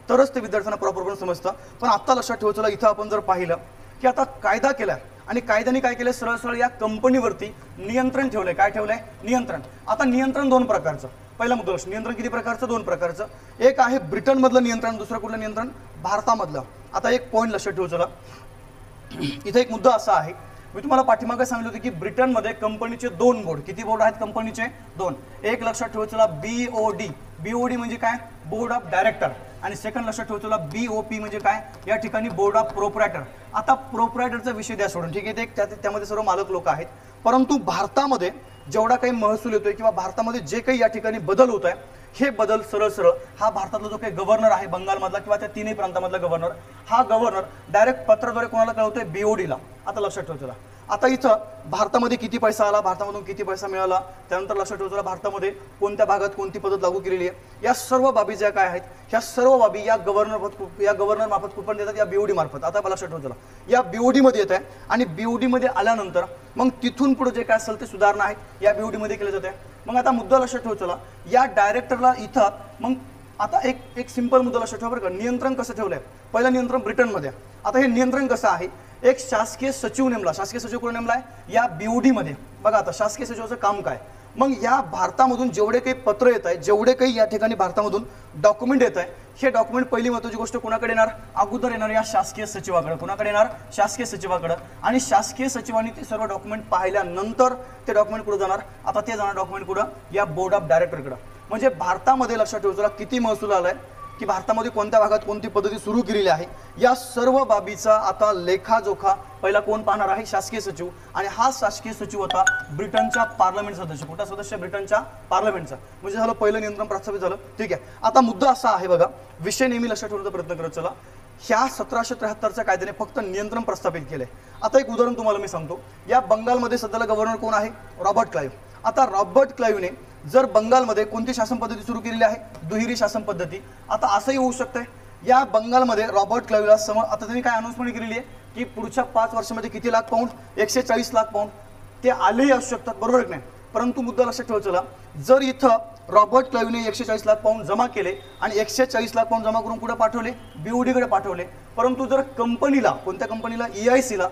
तरच ते विद्यार्थ्यांना प्रॉपरपणे समजतं. पण आता लक्षात ठेवायचं, इथं आपण जर पाहिलं की आता कायदा केलाय आणि कायद्याने काय केलंय, सरळ सरळ या कंपनीवरती नियंत्रण ठेवलंय. काय ठेवलंय, नियंत्रण. आता नियंत्रण 2 प्रकारचं, पहिला मुद्दा, नियंत्रण किती प्रकारचं, 2 प्रकारचं. एक आहे ब्रिटनमधलं नियंत्रण, दुसरं कुठलं नियंत्रण, भारतामधलं. आता एक पॉईंट लक्षात ठेवायचं, इथे एक मुद्दा असा आहे, मी तुम्हाला पाठीमागे सांगितलं होतं की ब्रिटनमध्ये कंपनीचे 2 बोर्ड, किती बोर्ड आहेत कंपनीचे, 2. एक लक्षात ठेवायचं BOD, BOD म्हणजे काय, बोर्ड ऑफ डायरेक्टर. आणि सेकंड लक्षात ठेव तुला BOP म्हणजे काय, या ठिकाणी बोर्ड ऑफ प्रोप्रायटर. आता प्रोप्रायटरचा विषय द्या सोडून, ठीक आहे, ते त्यामध्ये सर्व मालक लोक आहेत. परंतु भारतामध्ये जेवढा काही महसूल येतोय किंवा भारतामध्ये जे काही या ठिकाणी बदल होत आहे, हे बदल सरळ सरळ हा भारतातला जो काही गव्हर्नर आहे बंगालमधला किंवा त्या तीनही प्रांतामधला गव्हर्नर, हा गव्हर्नर डायरेक्ट पत्राद्वारे कोणाला कळवतोय, BODला. आता लक्षात ठेव तुला, आता इथं भारतामध्ये किती पैसा आला, भारतामधून किती पैसा मिळाला, त्यानंतर लक्षात ठेव तुला भारतामध्ये कोणत्या भागात कोणती पद्धत लागू केलेली आहे, या सर्व बाबी ज्या काय आहेत, ह्या सर्व बाबी या गव्हर्नर मार्फत कुपन देतात, या BOD मार्फत. आता लक्षात ठेव तुला, या BOD मध्ये येत आहे आणि BOD मध्ये आल्यानंतर मग तिथून पुढे जे काय असेल ते सुधारणा आहेत या BOD मध्ये केले जाते. मग आता मुद्दा लक्षात ठेव चला, या डायरेक्टरला इथं मग आता एक सिंपल मुद्दा लक्षात ठेवा बरं का, नियंत्रण कसं ठेवलंय. पहिलं नियंत्रण ब्रिटनमध्ये. आता हे नियंत्रण कसं आहे, एक शासकीय सचिव नेमला. शासकीय सचिव कोण नेमलाय, या BOD मध्ये. बघा आता शासकीय सचिवाचं काम काय, मग या भारतामधून जेवढे काही पत्र येत आहे, जेवढे काही या ठिकाणी भारतामधून डॉक्युमेंट येत आहे, हे डॉक्युमेंट पहिली महत्त्वाची गोष्ट कोणाकडे येणार, अगोदर येणार या शासकीय सचिवाकडे. कोणाकडे येणार, शासकीय सचिवाकडे. आणि शासकीय सचिवांनी ते सर्व डॉक्युमेंट पाहिल्यानंतर ते डॉक्युमेंट कुठे जाणार, आता ते जाणार डॉक्युमेंट कुठं, या बोर्ड ऑफ डायरेक्टरकडे. म्हणजे भारतामध्ये लक्षात ठेवा किती महसूल आलाय, की भारतामध्ये कोणत्या भागात कोणती पद्धती सुरू केलेली आहे, या सर्व बाबीचा आता लेखाजोखा पहिला कोण पाहणार आहे, शासकीय सचिव. आणि हा शासकीय सचिव होता ब्रिटनच्या पार्लमेंट सदस्य. कुठला सदस्य, ब्रिटनच्या पार्लमेंटचा. म्हणजे झालं पहिलं नियंत्रण प्रस्थापित झालं, ठीक आहे. आता मुद्दा असा आहे बघा, विषय नेहमी लक्षात ठेवण्याचा प्रयत्न करत चला. ह्या 1773च्या कायद्याने फक्त नियंत्रण प्रस्थापित केले. आता एक उदाहरण तुम्हाला मी सांगतो, या बंगालमध्ये सध्याला गव्हर्नर कोण आहे, रॉबर्ट क्लाइव्ह. आता रॉबर्ट क्लाइव्हने जर बंगालमध्ये कोणती शासन पद्धती सुरू केलेली आहे, दुहेरी शासन पद्धती. आता असंही होऊ शकतंय, या बंगालमध्ये रॉबर्ट क्लाइव्हला आता त्यांनी काय अनाउन्समेंट केलेली आहे, की पुढच्या 5 वर्षामध्ये किती लाख पाऊंड, 140 लाख पाऊंड ते आलेही असू शकतात, बरोबर की नाही. परंतु मुद्दा लक्षात ठेवायचा, जर इथं रॉबर्ट क्लाइव्हने 140 लाख पाऊंड जमा केले आणि 140 लाख पाऊंड जमा करून कुठे पाठवले, BODकडे पाठवले. परंतु जर कंपनीला, कोणत्या कंपनीला, EICला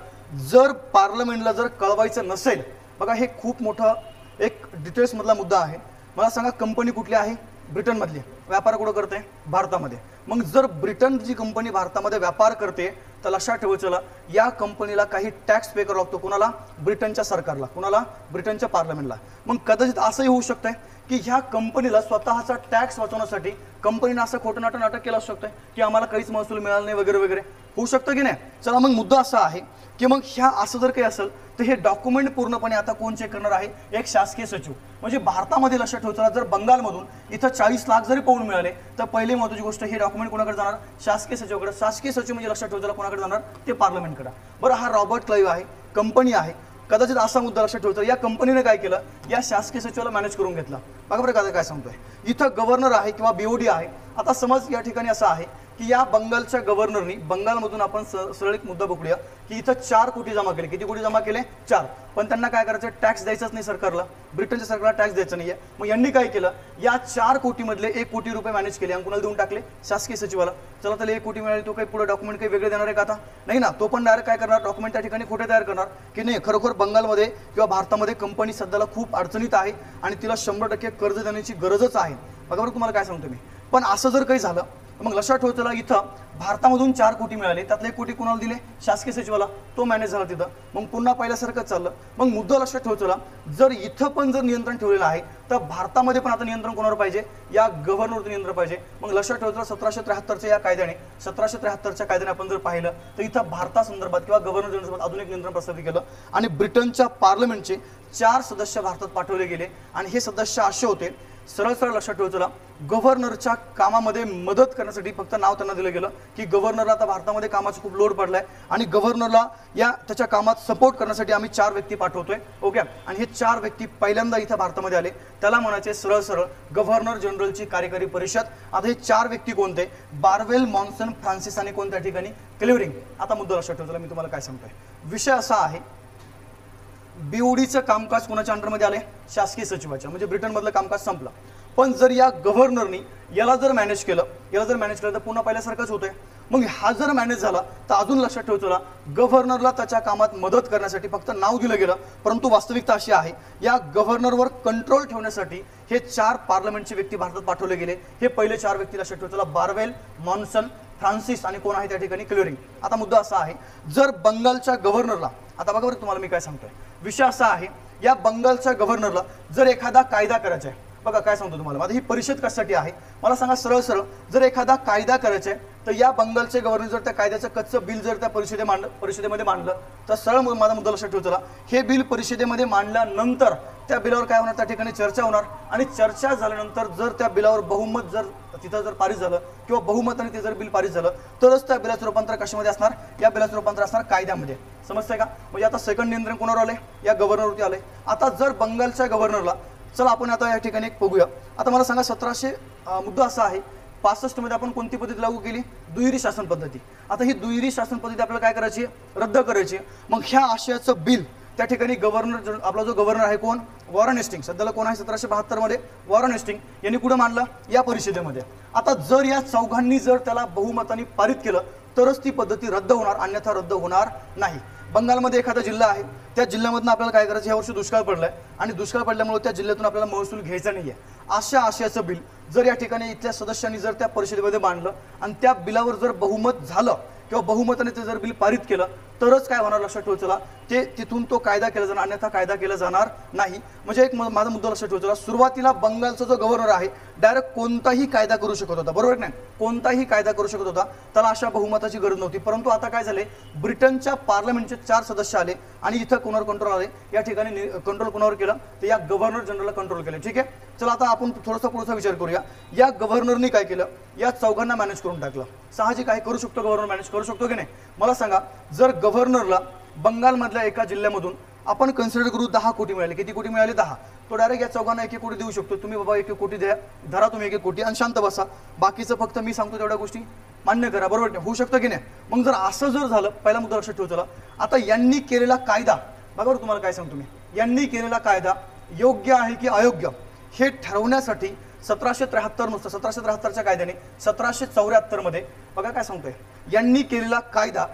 जर पार्लमेंटला जर कळवायचं नसेल, बघा हे खूप मोठं एक डिटेल्स मधला मुद्दा आहे. मला सांगा कंपनी कुठली आहे, ब्रिटनमधली. व्यापार कुठं करते, भारतामध्ये. मग जर ब्रिटनची कंपनी भारतामध्ये व्यापार करते, तर लक्षात ठेवायचं या कंपनीला काही टॅक्स पे करावा लागतो. कोणाला, ब्रिटनच्या सरकारला. कोणाला, ब्रिटनच्या पार्लमेंटला. मग कदाचित असंही होऊ शकतंय की ह्या कंपनीला स्वतःचा टॅक्स वाचवण्यासाठी कंपनीने असं खोटं नाटक केलं असू शकतंय की आम्हाला काहीच महसूल मिळाला नाही वगैरे वगैरे, होऊ शकतं की नाही. चला मग मुद्दा असा आहे की मग ह्या असं जर काही असेल तर हे डॉक्युमेंट पूर्णपणे आता कोण चेक करणार आहे, एक शासकीय सचिव. म्हणजे भारतामध्ये लक्षात ठेवायचं, जर बंगालमधून इथं 40 लाख जरी पाऊंड मिळाले तर पहिली महत्त्वाची गोष्ट, हे डॉक्युमेंट कोणाकडे जाणार, शासकीय सचिवाकडे. शासकीय सचिव म्हणजे लक्षात ठेवायचं कोणाकडे जाणार, ते पार्लमेंटकडे. बरं, हा रॉबर्ट क्लाइव्ह आहे, कंपनी आहे. कदाचित असा मुद्दा लक्षात ठेवायचा, या कंपनीने काय केलं, या शासकीय सचिवाला मॅनेज करून घेतला. बघा बरं काय सांगतोय, इथं गव्हर्नर आहे किंवा BOD आहे. आता समज या ठिकाणी असं आहे की या बंगालच्या गव्हर्नरनी, बंगालमधून आपण सरळ एक मुद्दा बघूया की इथं 4 कोटी जमा केले. किती कोटी जमा केले, 4. पण त्यांना काय करायचं, टॅक्स द्यायचाच नाही सरकारला, ब्रिटनच्या सरकारला टॅक्स द्यायचा नाहीये. मग यांनी काय केलं, या 4 कोटीमधले 1 कोटी रुपये मॅनेज केले आणि कुणाला देऊन टाकले, शासकीय सचिवाला. चला त्याला 1 कोटी मिळाले, तो काही पुढे डॉक्युमेंट काही वेगळे देणार आहे का, आता नाही ना. तो पण डायरेक्ट काय करणार, डॉक्युमेंट त्या ठिकाणी खोटे तयार करणार की नाही, खरोखर बंगालमध्ये किंवा भारतामध्ये कंपनी सध्याला खूप अडचणीत आहे आणि तिला 100% कर्ज देण्याची गरजच आहे. बघा बरं तुम्हाला काय सांगतो मी. पण असं जर काही झालं, मग लक्षात ठेवायचं इथं भारतामधून 4 कोटी मिळाले, त्यातले 1 कोटी कोणाला दिले, शासकीय सचिवाला. तो मॅनेज झाला तिथं. मग पुन्हा पहिल्यासारखंच चाललं. मग मुद्दा लक्षात ठेवायचा, जर इथं पण जर नियंत्रण ठेवलेलं आहे तर भारतामध्ये पण आता नियंत्रण कोणावर पाहिजे, या गव्हर्नरवर नियंत्रण पाहिजे. मग लक्षात ठेवायचं 1773च्या या कायद्याने, 1773च्या कायद्याने आपण जर पाहिलं तर इथं भारतासंदर्भात किंवा गव्हर्नर जनरलसोबत अजून एक नियंत्रण प्रस्थापित केलं आणि ब्रिटनच्या पार्लमेंटचे 4 सदस्य भारतात पाठवले गेले. आणि हे सदस्य असे होते, सरळ सरळ लक्षात ठेवायचं, गव्हर्नरच्या कामामध्ये मदत करण्यासाठी. फक्त नाव त्यांना दिलं गेलं की गव्हर्नरला आता भारतामध्ये कामाचा खूप लोड पडलाय आणि गव्हर्नरला या त्याच्या कामात सपोर्ट करण्यासाठी आम्ही 4 व्यक्ती पाठवतोय. ओके. आणि हे 4 व्यक्ती पहिल्यांदा इथं भारतामध्ये आले, त्याला म्हणायचे सरळ सरळ गव्हर्नर जनरलची कार्यकारी परिषद. आता हे 4 व्यक्ती कोणते, बार्वेल, मॉन्सन, फ्रान्सिस आणि कोणत्या ठिकाणी, क्लेवरिंग. आता मुद्दा लक्षात ठेवायचा, मी तुम्हाला काय सांगतोय, विषय असा आहे, BODचं कामकाज कोणाच्या अंडरमध्ये आले, शासकीय सचिवाच्या. म्हणजे ब्रिटनमधलं कामकाज संपलं. पण जर या गव्हर्नरनी याला जर मॅनेज केलं तर पुन्हा पहिल्यासारखंच होतंय. मग हा जर मॅनेज झाला तर अजून लक्षात ठेवायचं, गव्हर्नरला त्याच्या कामात मदत करण्यासाठी फक्त नाव दिलं गेलं. परंतु वास्तविकता अशी आहे, या गव्हर्नरवर कंट्रोल ठेवण्यासाठी हे 4 पार्लमेंटचे व्यक्ती भारतात पाठवले गेले. हे पहिले 4 व्यक्ती लक्षात ठेवायचं, बार्वेल, मॉन्सन, फ्रान्सिस आणि कोण आहे त्या ठिकाणी, क्लेवरिंग. आता मुद्दा असा आहे, जर बंगालच्या गव्हर्नरला, आता बघा बरं तुम्हाला मी काय सांगतोय, विषय असा आहे, या बंगालच्या गव्हर्नरला जर एखादा कायदा करायचा आहे, बघा काय सांगतो तुम्हाला, आता ही परिषद कशासाठी आहे मला सांगा सरळ सरळ. जर एखादा कायदा करायचा आहे तर या बंगालचे गव्हर्नर जर त्या कायद्याचं कच्चं बिल जर त्या परिषदेमध्ये मांडलं तर सरळ माझा मुद्दा लक्षात ठेवतो, हे बिल परिषदेमध्ये मांडल्यानंतर त्या बिलावर काय होणार, त्या ठिकाणी चर्चा होणार आणि चर्चा झाल्यानंतर जर त्या बिलावर बहुमत जर तिथं जर पारित झालं किंवा बहुमताने ते जर बिल पारित झालं तरच त्या बिलाचं रूपांतर कशामध्ये असणार, या बिलाचं रूपांतर असणार कायद्यामध्ये. समजतंय का? म्हणजे आता सेकंड नियंत्रण कोणावर आले, या गव्हर्नरवरती आले. आता जर बंगालच्या गव्हर्नरला, चला आपण आता या ठिकाणी एक बघूया. आता मला सांगा 1700 मुद्दा असा आहे 65 मध्ये आपण कोणती पद्धती लागू केली, दुहेरी शासन पद्धती. आता ही दुहेरी शासन पद्धती आपल्याला काय करायची, रद्द करायची. मग ह्या आशयाचं बिल त्या ठिकाणी गव्हर्नर, आपला जो गव्हर्नर आहे कोण, वॉरन हेस्टिंग, सध्याला कोण आहे 1772 मध्ये वॉरन हेस्टिंग यांनी कुठे मांडलं, या परिषदेमध्ये. आता जर या चौघांनी जर त्याला बहुमताने पारित केलं तरच ती पद्धती रद्द होणार, अन्यथा रद्द होणार नाही. बंगालमध्ये एखादा जिल्हा आहे, त्या जिल्ह्यामधून आपल्याला काय करायचं, या वर्षी दुष्काळ पडलाय आणि दुष्काळ पडल्यामुळे त्या जिल्ह्यातून आपल्याला महसूल घ्यायचा नाहीये. अशा आशयाचं बिल जर या ठिकाणी इथल्या सदस्यांनी जर त्या परिषदेमध्ये मांडलं आणि त्या बिलावर जर बहुमत झालं किंवा बहुमताने ते जर बिल पारित केलं तरच काय होणार, लक्षात ठेवा. चला ते तिथून तो कायदा केला जाणार, अन्यथा कायदा केला जाणार नाही. म्हणजे एक माझा मुद्दा लक्षात ठेवा. चला सुरुवातीला बंगालचा जो गव्हर्नर आहे डायरेक्ट कोणताही कायदा करू शकत होता, बरोबर नाही, कोणताही कायदा करू शकत होता, त्याला अशा बहुमताची गरज नव्हती. परंतु आता काय झाले, ब्रिटनच्या पार्लमेंटचे 4 सदस्य आले आणि इथं कोणावर कंट्रोल आले, या ठिकाणी कंट्रोल कोणावर केलं, तर या गव्हर्नर जनरलला कंट्रोल केलं. ठीक आहे, चला आता आपण थोडासा पुढचा विचार करूया. या गव्हर्नरनी काय केलं, या चौघांना मॅनेज करून टाकलं. साहजिक आहे, करू शकतो गव्हर्नर, मॅनेज करू शकतो की नाही. मला सांगा, जर गव्हर्नरला बंगालमधल्या एका जिल्ह्यामधून आपण कन्सिडर करू 10 कोटी मिळाले, किती कोटी मिळाले, 10, तो डायरेक्ट या चौघांना 1-1 कोटी देऊ शकतो. तुम्ही बाबा 1-1 कोटी द्या, धरा तुम्ही 1-1 कोटी आणि शांत बसा, बाकीचं फक्त मी सांगतो तेवढ्या गोष्टी मान्य करा, बरोबर नाही, होऊ शकतं की नाही. मग जर असं जर झालं, पहिला मुद्दा लक्षात ठेवू. चला आता यांनी केलेला कायदा बघा, तुम्हाला काय सांगतो मी, यांनी केलेला कायदा योग्य आहे की अयोग्य हे ठरवण्यासाठी 1773 नुसार 1773च्या कायद्याने 1774 मध्ये बघा काय सांगतोय, यांनी केलेला कायदा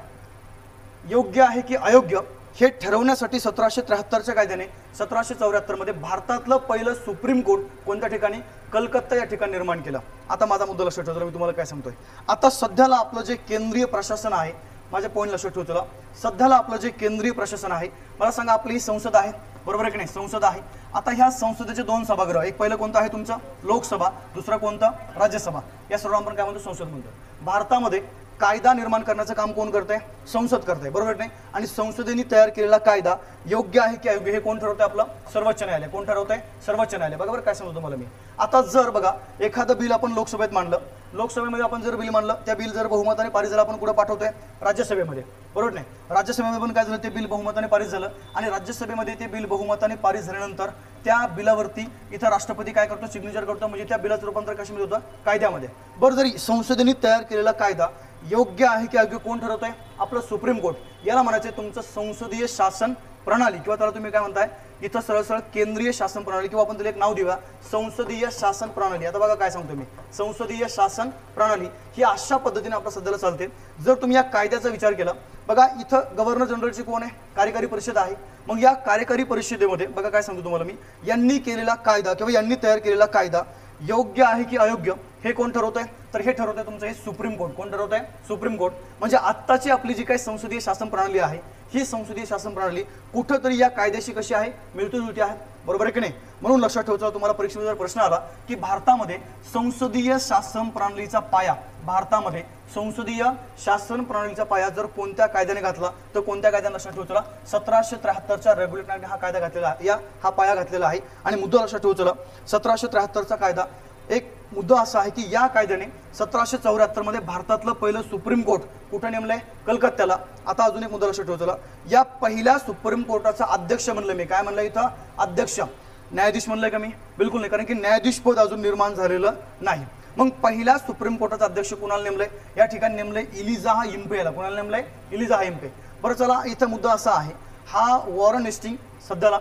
योग्य आहे की अयोग्य हे ठरवण्यासाठी 1773च्या कायद्याने 1774 मध्ये भारतातलं पहिलं सुप्रीम कोर्ट कोणत्या ठिकाणी, कलकत्ता या ठिकाणी निर्माण केलं. आता माझा मुद्दा लक्षात ठेवतो, मी तुम्हाला काय सांगतोय. आता सध्याला आपलं जे केंद्रीय प्रशासन आहे, माझ्या पॉईंट लक्षात ठेवतो, सध्याला आपलं जे केंद्रीय प्रशासन आहे, मला सांगा आपली ही संसद आहे, बरोबर आहे की नाही, संसद आहे. आता ह्या संसदेचे 2 सभागृह, एक पहिलं कोणतं आहे तुमचं लोकसभा, दुसरा कोणतं राज्यसभा, या सर्व आपण काय म्हणतो, संसद म्हणतो. भारतामध्ये कायदा निर्माण करण्याचं काम कोण करतंय, संसद करतंय, बरोबर नाही. आणि संसदेने तयार केलेला कायदा योग्य आहे की अयोग्य हे कोण ठरवतंय, आपलं सर्वोच्च न्यायालय. कोण ठरवतंय, सर्वोच्च न्यायालय. बरोबर काय सांगतो तुम्हाला मी. आता जर बघा एखादं बिल आपण लोकसभेत मांडलं, लोकसभेमध्ये आपण जर बिल मांडलं, त्या बिल जर बहुमताने पारित झालं, आपण कुठं पाठवतोय, राज्यसभेमध्ये, बरोबर नाही. राज्यसभेमध्ये पण काय झालं, ते बिल बहुमताने पारित झालं आणि राज्यसभेमध्ये ते बिल बहुमताने पारित झाल्यानंतर त्या बिलावरती इथं राष्ट्रपती काय करतो, सिग्नेचर करतो, म्हणजे त्या बिलाचं रूपांतर कशामध्ये होतं, कायद्यामध्ये. बरं, जरी संसदेने तयार केलेला कायदा योग्य आहे की अयोग्य कोण ठरवतंय, आपलं सुप्रीम कोर्ट. याला म्हणायचं तुमचं संसदीय शासन प्रणाली, किंवा त्याला तुम्ही काय म्हणताय, इथं सरळ सरळ केंद्रीय शासन प्रणाली, किंवा आपण त्याला एक नाव देऊया संसदीय शासन प्रणाली. आता बघा काय सांगतो मी, संसदीय शासन प्रणाली ही अशा पद्धतीने आपल्या सध्याला चालते. जर तुम्ही या कायद्याचा विचार केला, बघा इथं गव्हर्नर जनरलची कोण आहे, कार्यकारी परिषद आहे. मग या कार्यकारी परिषदेमध्ये बघा काय सांगतो तुम्हाला मी, यांनी केलेला कायदा किंवा यांनी तयार केलेला कायदा योग्य आहे की अयोग्य हे कोण ठरवतंय, तर हे ठरवतंय तुमचं हे सुप्रीम कोर्ट. कोण ठरवतंय, सुप्रीम कोर्ट. म्हणजे आत्ताची आपली जी काही संसदीय शासन प्रणाली आहे, ही संसदीय शासन प्रणाली कुठंतरी या कायद्याशी कशी आहे, मिळती-जुळती आहे, बरोबर आहे की नाही. म्हणून लक्षात ठेवायचं, तुम्हाला परीक्षेमध्ये जर प्रश्न आला की भारतामध्ये संसदीय शासन प्रणालीचा पाया, भारतामध्ये संसदीय शासन प्रणालीचा पाया जर कोणत्या कायद्याने घातला, तर कोणत्या कायद्याने, लक्षात ठेवायचं 1773च्या रेग्युलेटर ऍक्टने हा कायदा घातलेला आहे, हा पाया घातलेला आहे. आणि मुद्दा लक्षात ठेवायचं, 1773चा कायदा, एक मुद्दा असा आहे की या कायद्याने 1774 मध्ये भारतातलं पहिलं सुप्रीम कोर्ट कुठं नेमलंय, कलकत्त्याला. आता अजून एक मुद्दा लक्षात ठेवायचा, या पहिल्या सुप्रीम कोर्टाचा अध्यक्ष म्हणलं मी, काय म्हणलं इथं, अध्यक्ष. न्यायाधीश म्हणलंय का मी, बिलकुल नाही, कारण की न्यायाधीश पद अजून निर्माण झालेलं नाही. मग पहिल्या सुप्रीम कोर्टाचा अध्यक्ष कुणाला नेमलंय, या ठिकाणी नेमलंय इलिजाह इम्पे याला. कुणाला नेमलंय, इलिजाह इम्पे. बरं चला, इथं मुद्दा असा आहे, हा वॉरन हेस्टिंग सध्याला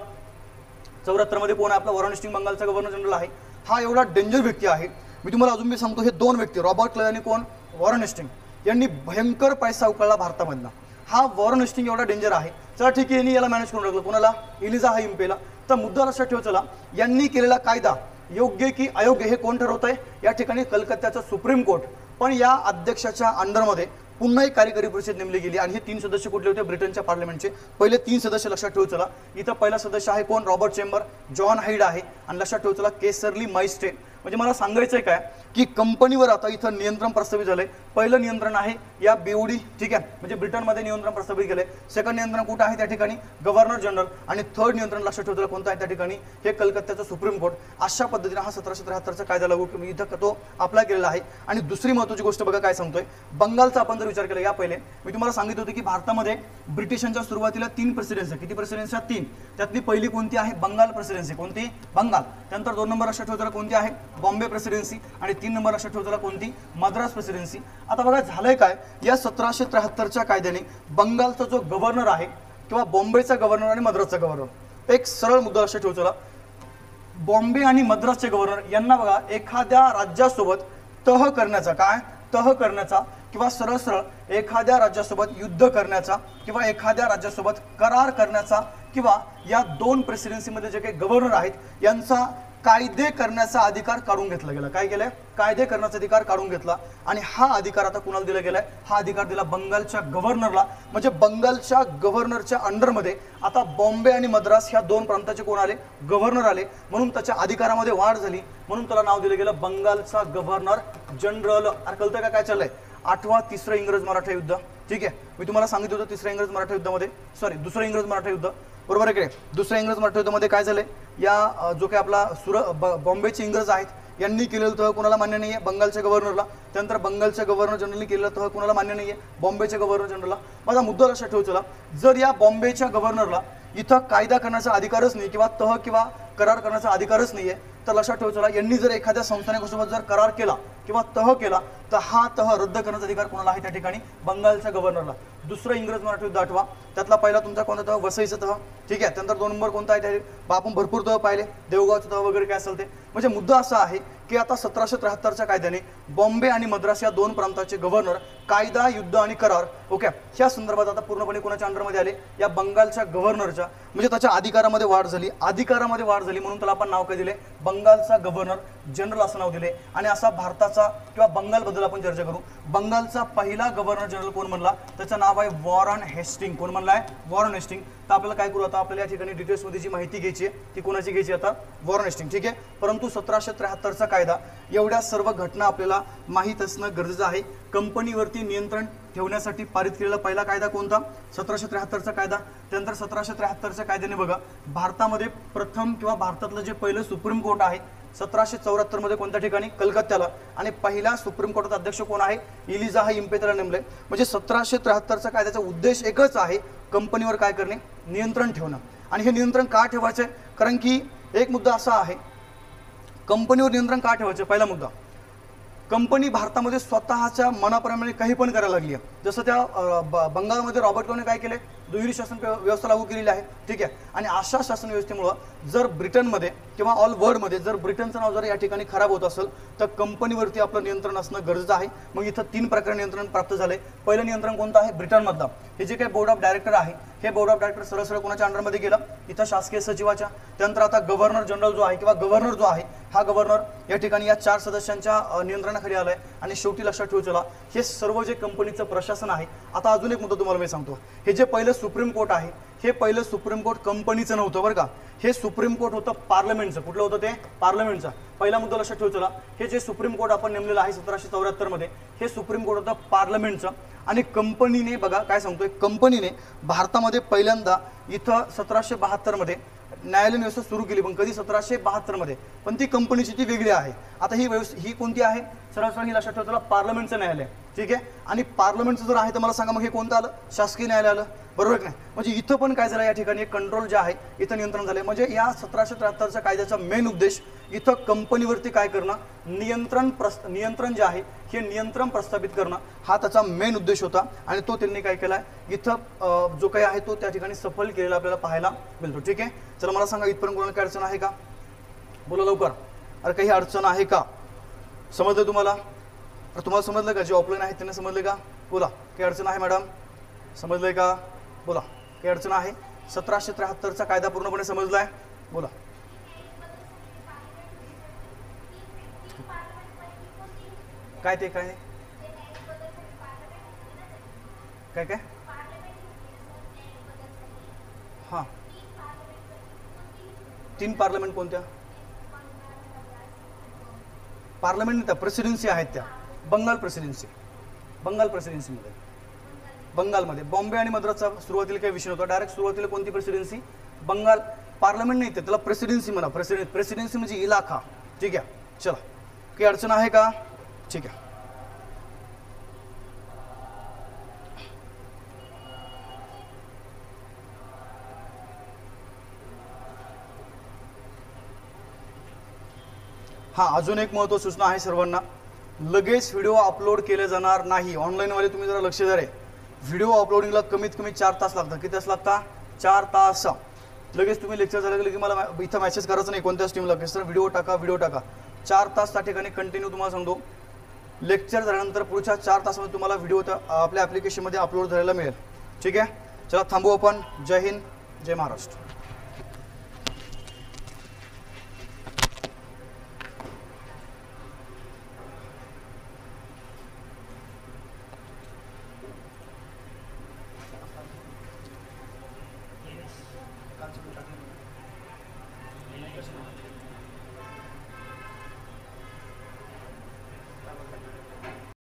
74 मध्ये कोण आहे, आपला वॉरन हेस्टिंग बंगालचा गव्हर्नर जनरल आहे. हा एवढा डेंजर व्यक्ती आहे, मी तुम्हाला अजून मी सांगतो, हे 2 व्यक्ती रॉबर्ट क्लाइव्ह आणि कोण, वॉरन हेस्टिंग, यांनी भयंकर पैसा उकळला भारतामधला. हा वॉरन हेस्टिंग एवढा डेंजर आहे. चला ठीक आहे, यांनी याला मॅनेज करून टाकलं, कोणाला, इलिजाह इम्पेला. तर मुद्दा लक्षात ठेवा, चला यांनी केलेला कायदा योग्य की अयोग्य हे कोण ठरवतंय, या ठिकाणी कलकत्त्याचं सुप्रीम कोर्ट. पण या अध्यक्षाच्या अंडरमध्ये पुन्हा एक कार्यकारी परिषद नेमली गेली आणि हे 3 सदस्य कुठले होते? ब्रिटनच्या पार्लमेंटचे पहिले 3 सदस्य लक्षात ठेवू चला. इथं पहिला सदस्य आहे कोण? Robert chamber. जॉन हाईड आहे आणि लक्षात ठेवू चला केसरली माइस्टेन. म्हणजे मला सांगायचंय काय की कंपनीवर आता इथं नियंत्रण प्रस्थापित झालंय. पहिलं नियंत्रण आहे या बीओडी, ठीक आहे, म्हणजे ब्रिटनमध्ये नियंत्रण प्रस्थापित केलंय. सेकंड नियंत्रण कुठं आहे? त्या ठिकाणी गव्हर्नर जनरल. आणि थर्ड नियंत्रण लक्षात ठेवलं कोणतं आहे? त्या ठिकाणी हे कलकत्त्याचं सुप्रीम कोर्ट. अशा पद्धतीने हा 1773चा कायदा लागू इथं तो अप्लाय केलेला आहे. आणि दुसरी महत्त्वाची गोष्ट बघा काय सांगतोय, बंगालचा आपण जर विचार केला या पहिले मी तुम्हाला सांगितलं होतं की भारतामध्ये ब्रिटिशांच्या सुरुवातीला 3 प्रेसिडेन्सी. किती प्रेसिडेन्सी? 3. त्यातली पहिली कोणती आहे? बंगाल प्रेसिडेन्सी. कोणती? बंगाल. त्यानंतर 2 नंबर लक्षात ठेवताना कोणती आहे? बॉम्बे प्रेसिडेन्सी. आणि 3 नंबर लक्षात ठेवताना कोणती? मद्रास प्रेसिडेन्सी. आता बघा झालंय काय, या 1773च्या कायद्याने बंगालचा जो गव्हर्नर आहे किंवा बॉम्बेचा गव्हर्नर आणि मद्रासचा गव्हर्नर, एक सरळ मुद्दा लक्षात ठेवू चला, बॉम्बे आणि मद्रासचे गव्हर्नर यांना बघा एखाद्या राज्यासोबत तह करण्याचा, काय तह करण्याचा किंवा सरळ सरळ एखाद्या राज्यासोबत युद्ध करण्याचा किंवा एखाद्या राज्यासोबत करार करण्याचा किंवा या 2 प्रेसिडेन्सीमध्ये जे काही गव्हर्नर आहेत यांचा कायदे करण्याचा अधिकार काढून घेतला गेला. काय केलंय? कायदे करण्याचा अधिकार काढून घेतला. आणि हा अधिकार आता कुणाला दिला गेलाय? हा अधिकार दिला बंगालच्या गव्हर्नरला. म्हणजे बंगालच्या गव्हर्नरच्या अंडरमध्ये आता बॉम्बे आणि मद्रास ह्या 2 प्रांताचे कोण आले? गव्हर्नर आले. म्हणून त्याच्या अधिकारामध्ये वाढ झाली. म्हणून त्याला नाव दिलं गेलं बंगालचा गव्हर्नर जनरल. अरे कळतंय का काय चाललंय? 8वा तिसरं इंग्रज मराठा युद्ध, ठीक आहे. मी तुम्हाला सांगितलं होतं तिसऱ्या इंग्रज मराठा युद्धामध्ये, सॉरी दुसरं इंग्रज मराठा युद्ध, बरोबर आहे की? दुसऱ्या इंग्रज मराठा युद्धामध्ये काय झालंय, या जो काही आपला बॉम्बेचे इंग्रज आहेत यांनी केलेलं तह कोणाला मान्य नाहीये? बंगालच्या गव्हर्नरला. त्यानंतर बंगालच्या गव्हर्नर जनरलने केलेलं तह कोणाला मान्य नाहीये? बॉम्बेच्या गव्हर्नर जनरलला. माझा मुद्दा लक्षात ठेवू चला, जर या बॉम्बेच्या गव्हर्नरला इथं कायदा करण्याचा अधिकारच नाही किंवा तह किंवा करार करण्याचा अधिकारच नाहीये, तर लक्षात ठेवू चला यांनी जर एखाद्या संस्थानासोबत जर करार केला किंवा तह केला तर हा तह रद्द करण्याचा अधिकार कोणाला आहे? त्या ठिकाणी बंगालच्या गव्हर्नरला. दुसरं इंग्रज मराठा युद्ध आठवा, त्यातला पहिला तुमचा कोणता तह? वसईचा तह, ठीक आहे. त्यानंतर 2 नंबर कोणता आहे? आपण भरपूर तह पाहिले, देवगावचा तह वगैरे काय असेल ते. म्हणजे मुद्दा असा आहे की आता 1773च्या कायद्याने बॉम्बे आणि मद्रास या 2 प्रांताचे गव्हर्नर कायदा, युद्ध आणि करार, ओके, ह्या संदर्भात आता पूर्णपणे कोणाच्या अंडरमध्ये आले? या बंगालच्या गव्हर्नरच्या. म्हणजे त्याच्या अधिकारामध्ये वाढ झाली. अधिकारामध्ये वाढ झाली म्हणून त्याला आपण नाव काय दिले? बंगालचा गव्हर्नर जनरल असं नाव दिले. आणि असा भारताचा किंवा बंगालबद्दल आपण चर्चा करू. बंगालचा पहिला गव्हर्नर जनरल कोण म्हणला? त्याचं नाव आहे वॉरन हेस्टिंग. कोण म्हणलाय? Warren Hasting. तर आपल्याला काय करू आता? आपल्याला या ठिकाणी डिटेल्समध्ये जी माहिती घ्यायची आहे ती कोणाची घ्यायची आता? वॉरन हेस्टिंग, ठीक आहे. परंतु 1773चा कायदा, एवढ्या सर्व घटना आपल्याला माहीत असणं गरजेचं आहे. कंपनीवरती नियंत्रण ठेवण्यासाठी पारित केलेला पहिला कायदा कोणता? 1773चा कायदा. त्यानंतर 1773च्या कायद्याने बघा भारतामध्ये प्रथम किंवा भारतातलं जे पहिलं सुप्रीम कोर्ट आहे 1774 मध्ये कोणत्या ठिकाणी? कलकत्त्याला. आणि पहिला सुप्रीम कोर्टाचा अध्यक्ष कोण आहे? इलिजा इम्पे त्याला नेमले. म्हणजे 1773च्या कायद्याचा उद्देश एकच आहे, कंपनीवर काय करणे? नियंत्रण ठेवणं. आणि हे नियंत्रण का ठेवायचं? कारण की एक मुद्दा असा आहे, कंपनीवर नियंत्रण का ठेवायचं? पहिला मुद्दा, कंपनी भारतामध्ये स्वतःच्या मनाप्रमाणे काही पण करायला लागली आहे. जसं त्या बंगालमध्ये रॉबर्ट क्लावने काय केले? दुहेरी शासन व्यवस्था लागू केलेली आहे, ठीक आहे. आणि अशा शासन व्यवस्थेमुळे जर ब्रिटनमध्ये किंवा ऑल वर्ल्डमध्ये जर ब्रिटनचं नाव जर या ठिकाणी खराब होत असेल तर कंपनीवरती आपलं नियंत्रण असणं गरजेचं आहे. मग इथं 3 प्रकारे नियंत्रण प्राप्त झाले. पहिलं नियंत्रण कोणतं आहे? ब्रिटनमधलं. हे जे काही बोर्ड ऑफ डायरेक्टर आहे हे बोर्ड ऑफ डायरेक्टर सरळ सरळ कोणाच्या अंडरमध्ये गेलं? इथं शासकीय सचिवाच्या. त्यानंतर आता गव्हर्नर जनरल जो आहे किंवा गव्हर्नर जो आहे हा गव्हर्नर या ठिकाणी या 4 सदस्यांच्या नियंत्रणाखाली आलाय. आणि शेवटी लक्षात ठेवू चला, हे सर्व जे कंपनीचं प्रशासन आहे. आता अजून एक मुद्दा तुम्हाला मी सांगतो, हे जे पहिलं सुप्रीम कोर्ट आहे हे पहिलं सुप्रीम कोर्ट कंपनीचं नव्हतं बरं का. हे सुप्रीम कोर्ट होतं पार्लमेंटचं. कुठलं होतं ते? पार्लमेंटचं. पहिला मुद्दा लक्षात ठेवू चला, हे जे सुप्रीम कोर्ट आपण नेमलेलं आहे 1774 मध्ये हे सुप्रीम कोर्ट होतं पार्लमेंटचं. आणि कंपनीने बघा काय सांगतोय, कंपनीने भारतामध्ये पहिल्यांदा इथं 1772 मध्ये न्यायालयीन व्यवस्था सुरू केली. पण कधी? 1772 मध्ये. पण ती कंपनीची ती वेगळी आहे. आता ही व्यवस्था ही कोणती आहे? सरळ सरळ ही लक्षात ठेवताना पार्लमेंटचं न्यायालय, ठीक आहे. आणि पार्लमेंटचं जर आहे तर मला सांगा मग हे कोणतं आलं? शासकीय न्यायालय आलं, बरोबर की नाही? म्हणजे इथं पण काय झालं? या ठिकाणी कंट्रोल जे आहे इथं नियंत्रण झाले. म्हणजे या 1773च्या कायद्याचा मेन उद्देश इथं कंपनीवरती काय करणं? नियंत्रण जे आहे हे नियंत्रण प्रस्थापित करणं हा त्याचा मेन उद्देश होता. आणि तो त्यांनी काय केलाय इथं जो काही आहे तो त्या ठिकाणी सफल केलेला आपल्याला पाहायला मिळतो, ठीक आहे. चला मला सांगा इथपर्यंत कोणाला काही अडचण आहे का? बोला लवकर. अरे काही अडचण आहे का? समजलं तुम्हाला? तुम्हाला समजलं का? जे ऑफलाईन आहेत त्यांना समजले का? बोला. काही अडचण आहे मॅडम? समजलंय का? बोला. काही अडचण आहे? 1773चा कायदा पूर्णपणे समजलाय? बोला. काय ते काय? काय काय हां 3 पार्लमेंट कोणत्या पार्लमेंट नाही त्या प्रेसिडेन्सी आहेत त्या बंगाल प्रेसिडेन्सीमध्ये बंगालमध्ये बॉम्बे आणि मद्रासचा सुरुवातीला काही विषय नव्हता डायरेक्ट सुरुवातीला कोणती प्रेसिडेन्सी बंगाल पार्लमेंट नाही त्याला प्रेसिडेन्सी म्हणा प्रेसिडेन्सी म्हणजे इलाखा ठीक आहे चला काही अडचण आहे का ठीक आहे हां अजून एक महत्त्वाची सूचना आहे सर्वांना लगेच व्हिडिओ अपलोड केले जाणार नाही ऑनलाईनवाले तुम्ही जरा लक्ष द्या रे व्हिडिओ अपलोडिंगला कमीत कमी 4 तास लागतात किती तास लागतात 4 तास लगेच तुम्ही लेक्चर झालं की मला इथं मेसेज करायचं नाही कोणत्याच टीमला की सर व्हिडिओ टाका 4 तास त्या ठिकाणी कंटिन्यू तुम्हाला सांगतो लेक्चर झाल्यानंतर पुढच्या 4 तासामध्ये तुम्हाला व्हिडिओ आपल्या ॲप्लिकेशनमध्ये अपलोड झालेला मिळेल ठीक आहे चला थांबू आपण जय हिंद जय महाराष्ट्र